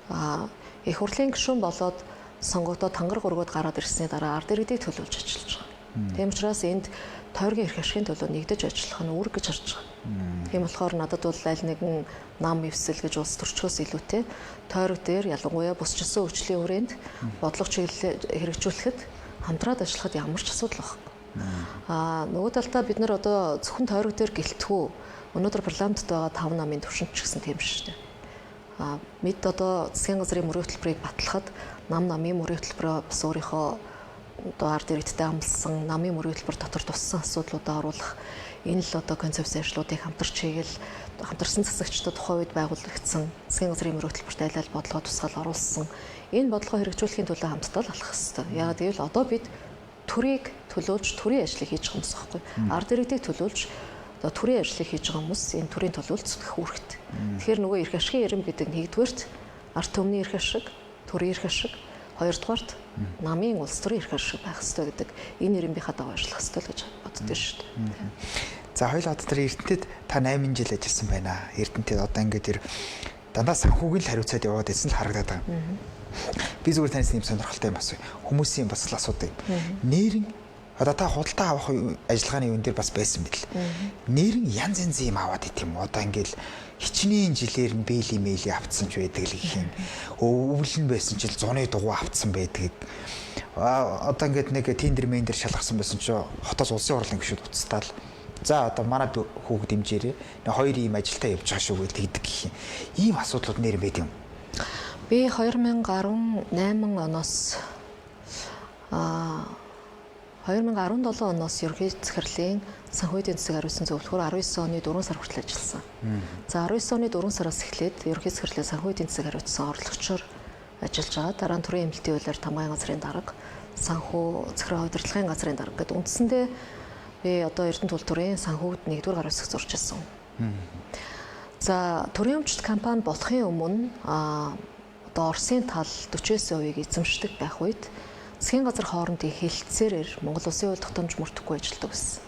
байгаа. Их хурлын гишүүн болоод сонгогдоод тангар гургууд гараад ирсний дараа ард иргэдийг төлөвлөж ажиллаж байгаа. Тийм учраас энд тойргийн эрх ашигын төлөө нэгдэж ажиллах нь үүрэг гэж харж байгаа. Тийм болохоор надад бол аль нэгэн нам эвсэл гэж улс төрчхөөс илүүтэй тойрог дээр ялангуяа бусчилсан өвчлийн хүрээнд бодлого чиглэлээ хэрэгжүүлэхэд хамтраад ажиллахад ямар ч асуудал байхгүй. Нөгөө талдаа бид нар одоо зөвхөн тойрог дээр гэлтгүү өнөөдөр парламентд байгаа 5 намын түвшинч ч гэсэн тийм шүү дээ. Мэд одоо засгийн газрын мөрийн хөтөлбөрийг батлахад намын мөрийн хөтөлбөрөө бас өөрийнхөө одоо ард иргэдтэй амлсан намын мөрийн хөтөлбөр дотор туссан асуудлуудаа оруулах энэ л одоо концепц ажлуудыг хамтарсан засагчдад тухайн үед байгуулагдсан засгийн газрын мөрийн хөтөлбөрт айл ал бодлого тусгаал оруулсан энэ бодлогоо хэрэгжүүлэхийн төлөө хамтдаа л алах хэрэгтэй. Яагаад гэвэл одоо бид төрийг төлөөлж төрийн ажлыг хийж байгаа юм байна байхгүй. Ард иргэдийг төлөөлж одоо төрийн ажлыг хийж байгаа хүмүүс энэ төрийн төлөөлөлт зүтгэх үүрэгтэй. Тэгэхээр нөгөө эрх ашигын ярим гэдэг нэгдүгээрт ард түмний эрх ашиг, төрийн эрх ашиг, хоёрдугаарт намын улс төрийн эрх ашиг байх ёстой гэдэг энэ ярмынхаа дагуу ажиллах ёстой л гэж боддоо шүү дээ. За хоёул одоо тэр Эрдэнэтэд та 8 жил ажилласан байна. Эрдэнэтэд одоо ингээд тэр дандаа санхүүгийн л хариуцаад яваад байсан л харагдаад байгаа. Би зүгээр таньс юм сонирхолтой юм асууя. Хүмүүсийн бас л асуудаг юм. Нэрэн одоо та худалдаа авах ажиллагааны үн дээр бас байсан бил. Нэрэн янз янз юм аваад ит юм. Одоо ингээд хичнээн жилээр нь бэйли мэйли авцсан ч байдаг л гэх юм. Өвлөн байсан чил зуны дугуй авцсан байдаг. Одоо ингээд нэг тендер мендер шалгасан байсан ч хотоос улсын хурлын гишүүд уцтаал. За одоо манай хүүхд дэмжээрээ хоёр ийм ажилтаа явж байгаа шүү гэдэг гэх юм. Ийм асуудлууд нэр байд юм. Би 2018 оноос 2017 оноос ерөнхий захирлын санхүүгийн засаг хариуцсан зөвлөхөр 19 оны 4 сар хүртэл ажилласан. За 19 оны 4 сараас эхлээд ерөнхий захирлын санхүүгийн засаг хариуцсан орлогчоор ажиллаж байгаа. Дараа нь төрийн эмнэлтийн хуулиар тамгын газрын дарга, санхүү захиргаа удирдлагын газрын дарга гэдэг үндсэндээ би одоо Эрдэнэт улс төрийн санхүүгд 1-р гар үсэг зурж ирсэн. За төрийн өмчт компани болохын өмнө одоо Оросын тал 40%-ийг эзэмшдэг байх үед засгийн газар хоорондын хэлэлцээрээр Монгол Улсын хууль тогтоомж мөрдөхгүй ажилладаг байсан.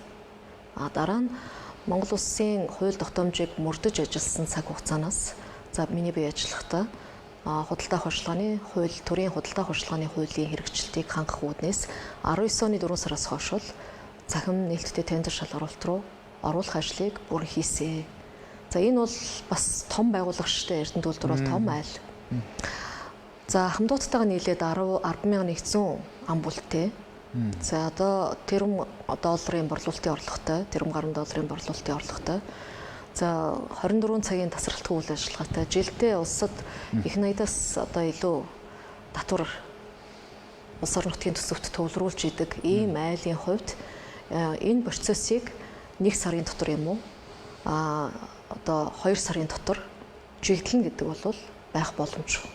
Дараа нь Монгол Улсын хууль тогтоомжийг мөрдөж ажилласан цаг хугацаанаас за миний бие ажиллахдаа худалдаа хурцлагын хууль, төрийн худалдаа хурцлагын хуулийн хэрэгжилтийг хангах үүднээс 19 оны 4 сараас хойш захин нээлттэй тендер шалгаруулалт руу оруулах ажлыг бүр хийсэн. За энэ бол бас том байгууллага шүү дээ. Эрдэнэт улс төр бол том айл. За хамдуудтайгаа нийлээд 10,100 ам бүлтэй. За одоо тэрм долларын борлуулалтын орлоготой, тэрм гаруй долларын борлуулалтын орлоготой. За 24 цагийн тасралтгүй үйл ажиллагаатай. Жилдээ улсад их наядаас одоо илүү татвар улс орон нутгийн төсөвт төвлөрүүлж идэг ийм айлын хувьд энэ процессыг 1 сарын дотор юм уу одоо 2 сарын дотор жигдлэн гэдэг бол байх боломжгүй.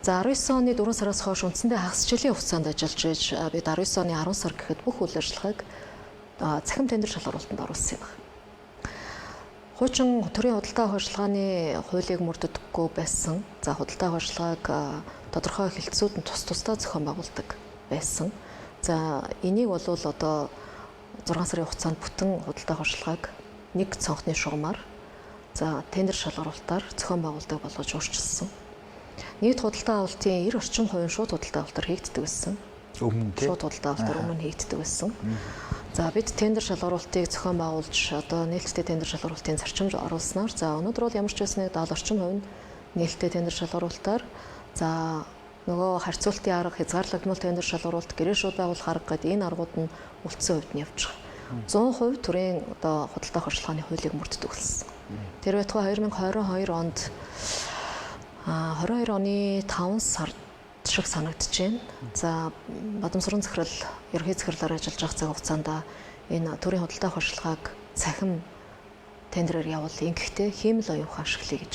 За 19 оны 4 сараас хойш үндсэндээ хагас жилийн хугацаанд ажиллаж байж бид 19 оны 10 сар гэхэд бүх үйл ажиллагааг цахим тендер шалгаруулалтанд оруулсан юм байна. Хуучин төрийн худалдаа авах хуулийг мөрддөггүй байсан. За худалдаа авах ажиллагааг тодорхой хэлтсүүд нь тусдаа зохион байгуулдаг байсан. За энийг бол одоо 6 сарын хугацаанд бүтэн худалдаа авах ажиллагааг нэг цонхны шугамар за тендер шалгаруулалтаар зохион байгуулдаг болгож өөрчилсөн. Нийт худалдаа авалтын 90% шууд худалдаа авалтаар хийгддэг байсан. Шууд худалдаа авалтаар өмнө хийгддэг байсан. За бид тендер шалгаруулалтыг зохион байгуулж одоо нээлттэй тендер шалгаруулалтын зарчимд оруулснаар за өнөөдөр бол ямар ч байсныг 70% нь нээлттэй тендер шалгаруулалтаар за нөгөө харьцуултын арга хязгаарлагдмал тендер шалгаруулалт гэрээ шууд байгуулах арга гэдэг энэ аргууд нь үлдсэн хувьд нь явж байгаа. 100% төрийн одоо худалдаа авах ажиллагааны хуулийг мөрддөг болсон. Тэр байтугай 2022 онд 22 оны 5 сард шиг санагдаж байна. За Бадамсрын захирал ерхий захирлаар ажиллаж байгаа цаг хугацаанд энэ төрийн худалдаа авах ажиллагааг цахим тендерээр явуул ингэхдээ хиймэл оюун ашиглая гэж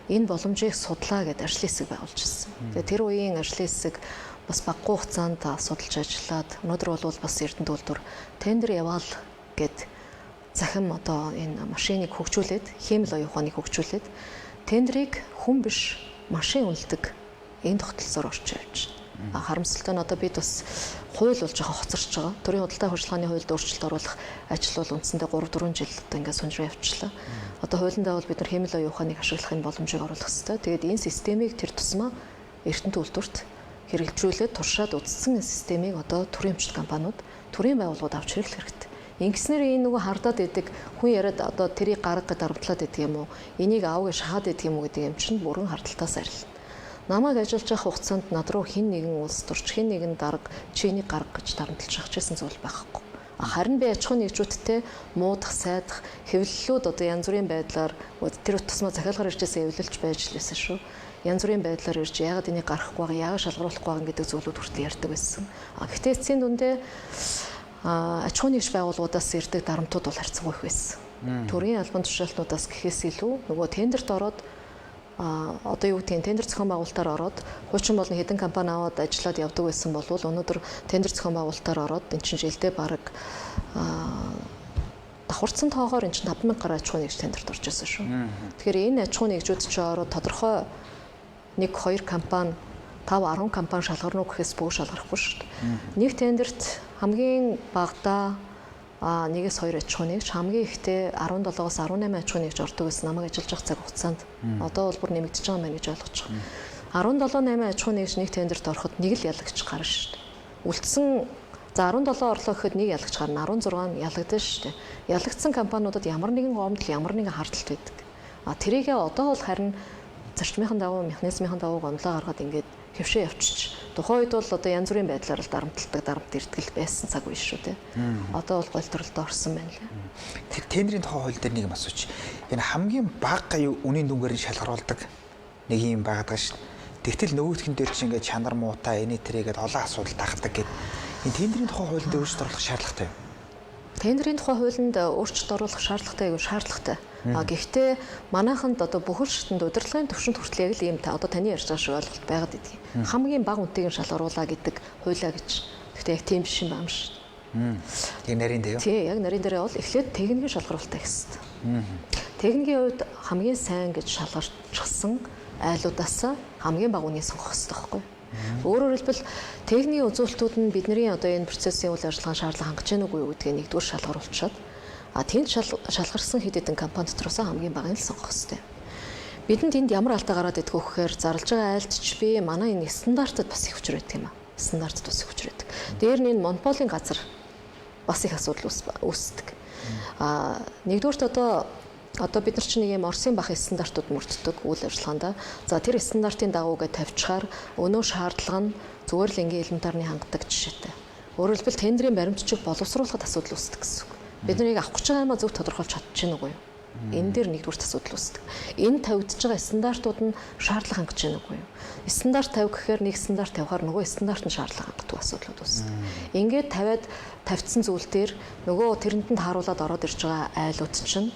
энэ боломжийг судлаа гэдэг ажлын хэсэг байгуулж ирсэн. Тэгээ тэр үеийн ажлын хэсэг бас багагүй хугацаанд судалж ажиллаад өнөөдөр бол бас Эрдэнэт үйлдвэр тендер яваал гэд захим одоо энэ машиныг хөгжүүлээд хиймэл оюун ухааныг хөгжүүлээд тендерийг хүн биш машин үнэлдэг энэ тогтолцоор орж явж байна. Харамсалтай нь одоо бид бас хууль бол жоохон хоцорч байгаа. Төрийн худалдаа авах ажиллагааны хуульд өөрчлөлт оруулах ажил бол үндсэндээ 3-4 жил одоо ингээд сунжраа явчихлаа. Одоо хуулиндаа бол бид нар хиймэл оюун ухааныг ашиглахын боломжийг оруулах хэрэгтэй. Тэгээд энэ системийг тэр тусмаа Эрдэнэт үйлдвэрт хэрэгжүүлээд туршаад үзсэн системийг одоо төрийн эмчит компаниуд, төрийн байгууллагууд авч хэрэглэх хэрэгтэй. Ингэснээр энэ нөгөө хардаад идэг хүн яриад одоо тэрийг гаргах гэж дарамтлаад идэг юм уу? Энийг аав гэж шахаад идэг юм уу гэдэг юм чинь бүрэн хардталтаас арилна. Намайг ажиллаж явах хугацаанд над руу хин нэгэн улс төрч хин нэгэн дарга чиний гарга гэж дарамтлж авчихсан зүйл байхгүй. Харин би аж ахуйн нэгжүүдтэй муудах, сайдах, хэвлэлүүд одоо янз бүрийн байдлаар тэр тусмаа захиалгаар иржсэн эвлэлж байж лээсэн шүү. Янз бүрийн байдлаар ирж яагаад энийг гаргахгүй байгаа, яагаад шалгаруулахгүй байгаа гэдэг зүйлүүд хүртэл ярьдаг байсан. Гэхдээ эцсийн дүндээ аж ахуйн нэгж байгууллагуудаас ирдэг дарамтууд бол харьцангуй их байсан. Төрийн албан тушаалтнуудаас гэхээс илүү нөгөө тендерт ороод одоо юу гэдгийг тендер зохион байгуулалтаар ороод хуучин болон хэдэн компани аваад ажиллаад явдаг байсан бол өнөөдөр тендер зохион байгуулалтаар ороод эн чинь жилдээ бараг давхарцсан тоогоор эн чинь 5000 гаруй аж ахуйн нэгж тендерт орж ирсэн шүү. Тэгэхээр энэ аж ахуйн нэгжүүд ч ороод тодорхой 1-2 компани 5-10 компани шалгарна уу гэхээс бүгд шалгарахгүй шүү дээ. Нэг тендерт хамгийн багадаа 1-2 аж ахуйн нэгж хамгийн ихтэй 17-аас 18 аж ахуйн нэгж ордог гэсэн намайг ажиллаж байгаа цаг хугацаанд одоо бол бүр нэмэгдэж байгаа юм байна гэж ойлгож байгаа. 17-8 аж ахуйн нэгж нэг тендерт ороход нэг л ялагч гарна шүү дээ. Үлдсэн за 17 орлоо гэхэд нэг ялагч гарна, 16 нь ялагдсан шүү дээ. Ялагдсан компаниудад ямар нэгэн гомдол, ямар нэгэн хардталт байдаг. Тэрийгээ одоо бол харин зарчмынхан дагуу, механизмын дагуу гомдлоо гаргаад ингээд хөвшөө явчих. Тухайн үед бол одоо янз бүрийн байдлаар л дарамтлагдаг, дарамт эртгэл байсан цаг үе шүү дээ. Одоо бол голдролд орсон байна лээ. Тэр тендерийн тухай хууль дээр нэг юм асууч. Энэ хамгийн бага үнийн дүнгээр нь шалгаруулдаг нэг юм байгаад шүү дээ. Тэгтэл нөгөөдхөн дээр чинь ингээд чанар муутай, эний тэрийгээд олон асуудал тахдаг гэд. Энэ тендерийн тухай хуулинд өөрчлөлт оруулах шаардлагатай юу? Тендерийн тухай хуулинд өөрчлөлт оруулах шаардлагатай айгүй шаардлагатай. Гэхдээ манайханд одоо бүхэл шатнд удирдлагын төвшөнд хүртэл яг л ийм одоо таны ярьж байгаа шиг ойлголт байгаад идэг. Хамгийн бага үнэтэйг нь шалгаруулаа гэдэг хуулиа гэж. Гэхдээ яг тийм биш юм байна шүү. Яг нарийн дээр юу? Тий, яг нарийн дээр бол эхлээд техникийн шалгаруулалтаа хийсэн. Техникийн хувьд хамгийн сайн гэж шалгарчихсан айлуудаас хамгийн бага үнийг сонгох хэрэгтэй байхгүй юу? Өөрөөр хэлбэл техникийн үзүүлэлтүүд нь бидний одоо энэ процессын үйл ажиллагааны шаардлага хангаж байна уугүй юу гэдгийг нэгдүгээр шалгаруулчихад тэнд шалгарсан хэд хэдэн компани дотроос хамгийн багыг л сонгох хэрэгтэй. Бидэнд энд ямар алдаа гараад идэх вэ гэхээр зарлж байгаа айлтч би манай энэ стандартад бас их хүчрээд юм аа. Стандартад бас их хүчрээд. Дээр нь энэ монополийн газар бас их асуудал үүсдэг. Нэгдүгээрт одоо бид нар чинь нэг юм Оросын бах стандартууд мөрддөг үйл ажиллагаанд. За тэр стандартын дагуу гэж тавьчихаар өнөө шаардлага нь зүгээр л ингийн элементарны хангадаг жишээтэй. Өөрөөр хэлбэл тендерийн баримтчиг боловсруулахад асуудал үүсдэг гэсэн үг. Бид нарыг авах гэж байгаа юмаа зөв тодорхойлж чадчихна уу? Энэ дээр нэгдүгээр асуудал үүсдэг. Энэ тавигдж байгаа стандартууд нь шаардлага хангаж байна уу? Стандарт тавих гэхээр нэг стандарт тавихаар нөгөө стандарт нь шаардлага хангадаг асуудлууд үүсдэг. Ингээд тавьдсан зүйл дээр нөгөө тэрэнд нь тааруулаад ороод ирж байгаа айлууд чинь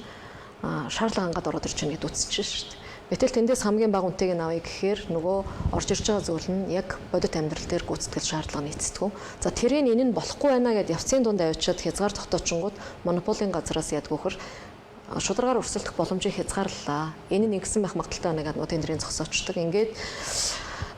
шаардлага хангаад ороод ирж байгаа гэдээ үзчихэж шүү дээ. Гэтэл тэндээс хамгийн бага үнэтэйг нь авъя гэхээр нөгөө орж ирж байгаа зүйл нь яг бодит амьдрал дээр гүйцэтгэл шаардлага нийцдэг. За тэрийг энэ нь болохгүй байна гэдээ явцын дунд авчиад хязгаар тогтоочингууд монополийн газраас ядгүйхэр шударгаар өрсөлдөх боломжийг хязгаарлалаа. Энэ нь ингэсэн байх магадaltaй байна гэдэг нөгөө тендерийн зогсоочдөг. Ингээд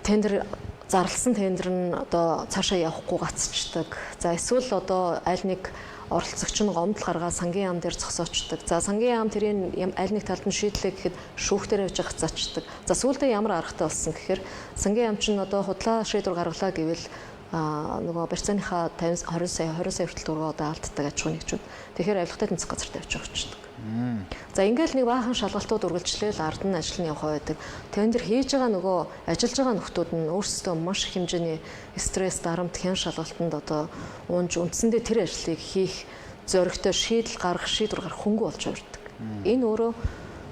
тендер зарласан тендер нь одоо цаашаа явахгүй гацчихдаг. За эсвэл одоо аль нэг оролцогч нь гомдол гаргаад сангийн яам дээр зогсоочдөг. За сангийн яам тэрийн аль нэг талд нь шийдлээ гэхэд шүүхтэр явж хацаачдаг. За сүүлдээ ямар аргатай болсон гэхээр сангийн яам чинь одоо худлаа шийдвэр гаргалаа гэвэл нөгөө барьцааныхаа 20 сая хүртэл төгрөгөө одоо алддаг аж ахуй нэгжүүд. Тэгэхээр авилгатай тэнцэх газар тавьж өгчдөг. За ингээл нэг баахан шалгалтууд үргэлжлээл ард нь ажил нь явах байдаг. Тендер хийж байгаа нөгөө ажиллаж байгаа нөхдүүд нь өөрсдөө маш их хэмжээний стресс, дарамт, хэн шалгалтанд одоо уунж үндсэндээ тэр ажлыг хийх зоригтой шийдэл гаргах, шийдвэр гаргах хөнгө болж урддаг. Энэ өөрөө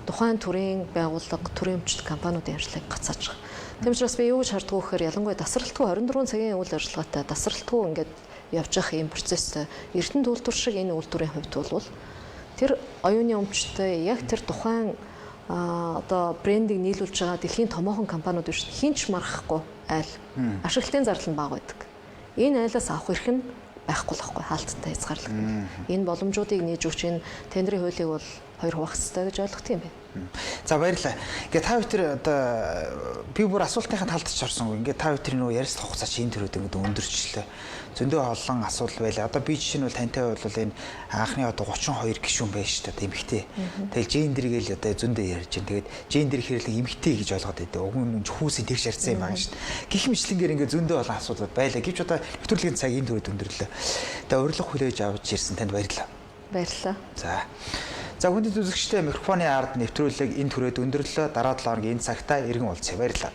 тухайн төрийн байгууллага, төрийн өмчт компаниудын ажлыг гацааж байгаа. Тийм учраас би юу гэж харддаг вэ гэхээр ялангуяа тасралтгүй 24 цагийн үйл ажиллагаатай тасралтгүй ингээд явж явах ийм процесстэй Эрдэнэ төлөвлөр шиг энэ үйлдвэрийн хувьд бол тэр оюуны өмчтэй яг тэр тухайн одоо брендийг нийлүүлж байгаа дэлхийн томоохон компаниуд биш хинч маргахгүй айл ашиглалтын зардал нь бага байдаг. Энэ айлаас авах эрх нь байхгүй л байхгүй хаалттай хязгаарлагдана. Энэ боломжуудыг нээж өгч энэ тендерийн хуулийг бол хоёр хуваах хэрэгтэй гэж ойлгох юм байна. За баярлалаа. Ингээ та бүхэн одоо би бүр асуултынхаа талд ч орсонгүй. Ингээ та бүхэн нөгөө ярилцлах хугацаа чи энэ төрөд ингээ өндөрчлөө. Зөндөө олон асуудал байлаа. Одоо би жишээ нь бол тантай бол энэ анхны одоо 32 гишүүн байж шүү дээ эмэгтэй. Тэгэл гендер гээл одоо зөндөө ярьж байна. Тэгээд гендер хэрэглэг эмэгтэй гэж ойлгоод байдаг. Уг нь хүүсийн тэгш ярьсан юм аа шүү дээ. Гэх мэтлэнгээр ингээ зөндөө олон асуудал байлаа. Гэвч одоо нэвтрүүлгийн цаг энэ төрөд өндөрлөө. Тэгээ урилга хүлээж авч ирсэн танд баярлалаа. Баярлалаа. За хүндэт үзэгчтэй микрофоны ард нэвтрүүлэг энэ төрөд өндөрлөө. Дараа 7 хоногийн энэ цагтаа иргэн уулзъя. Баярлалаа.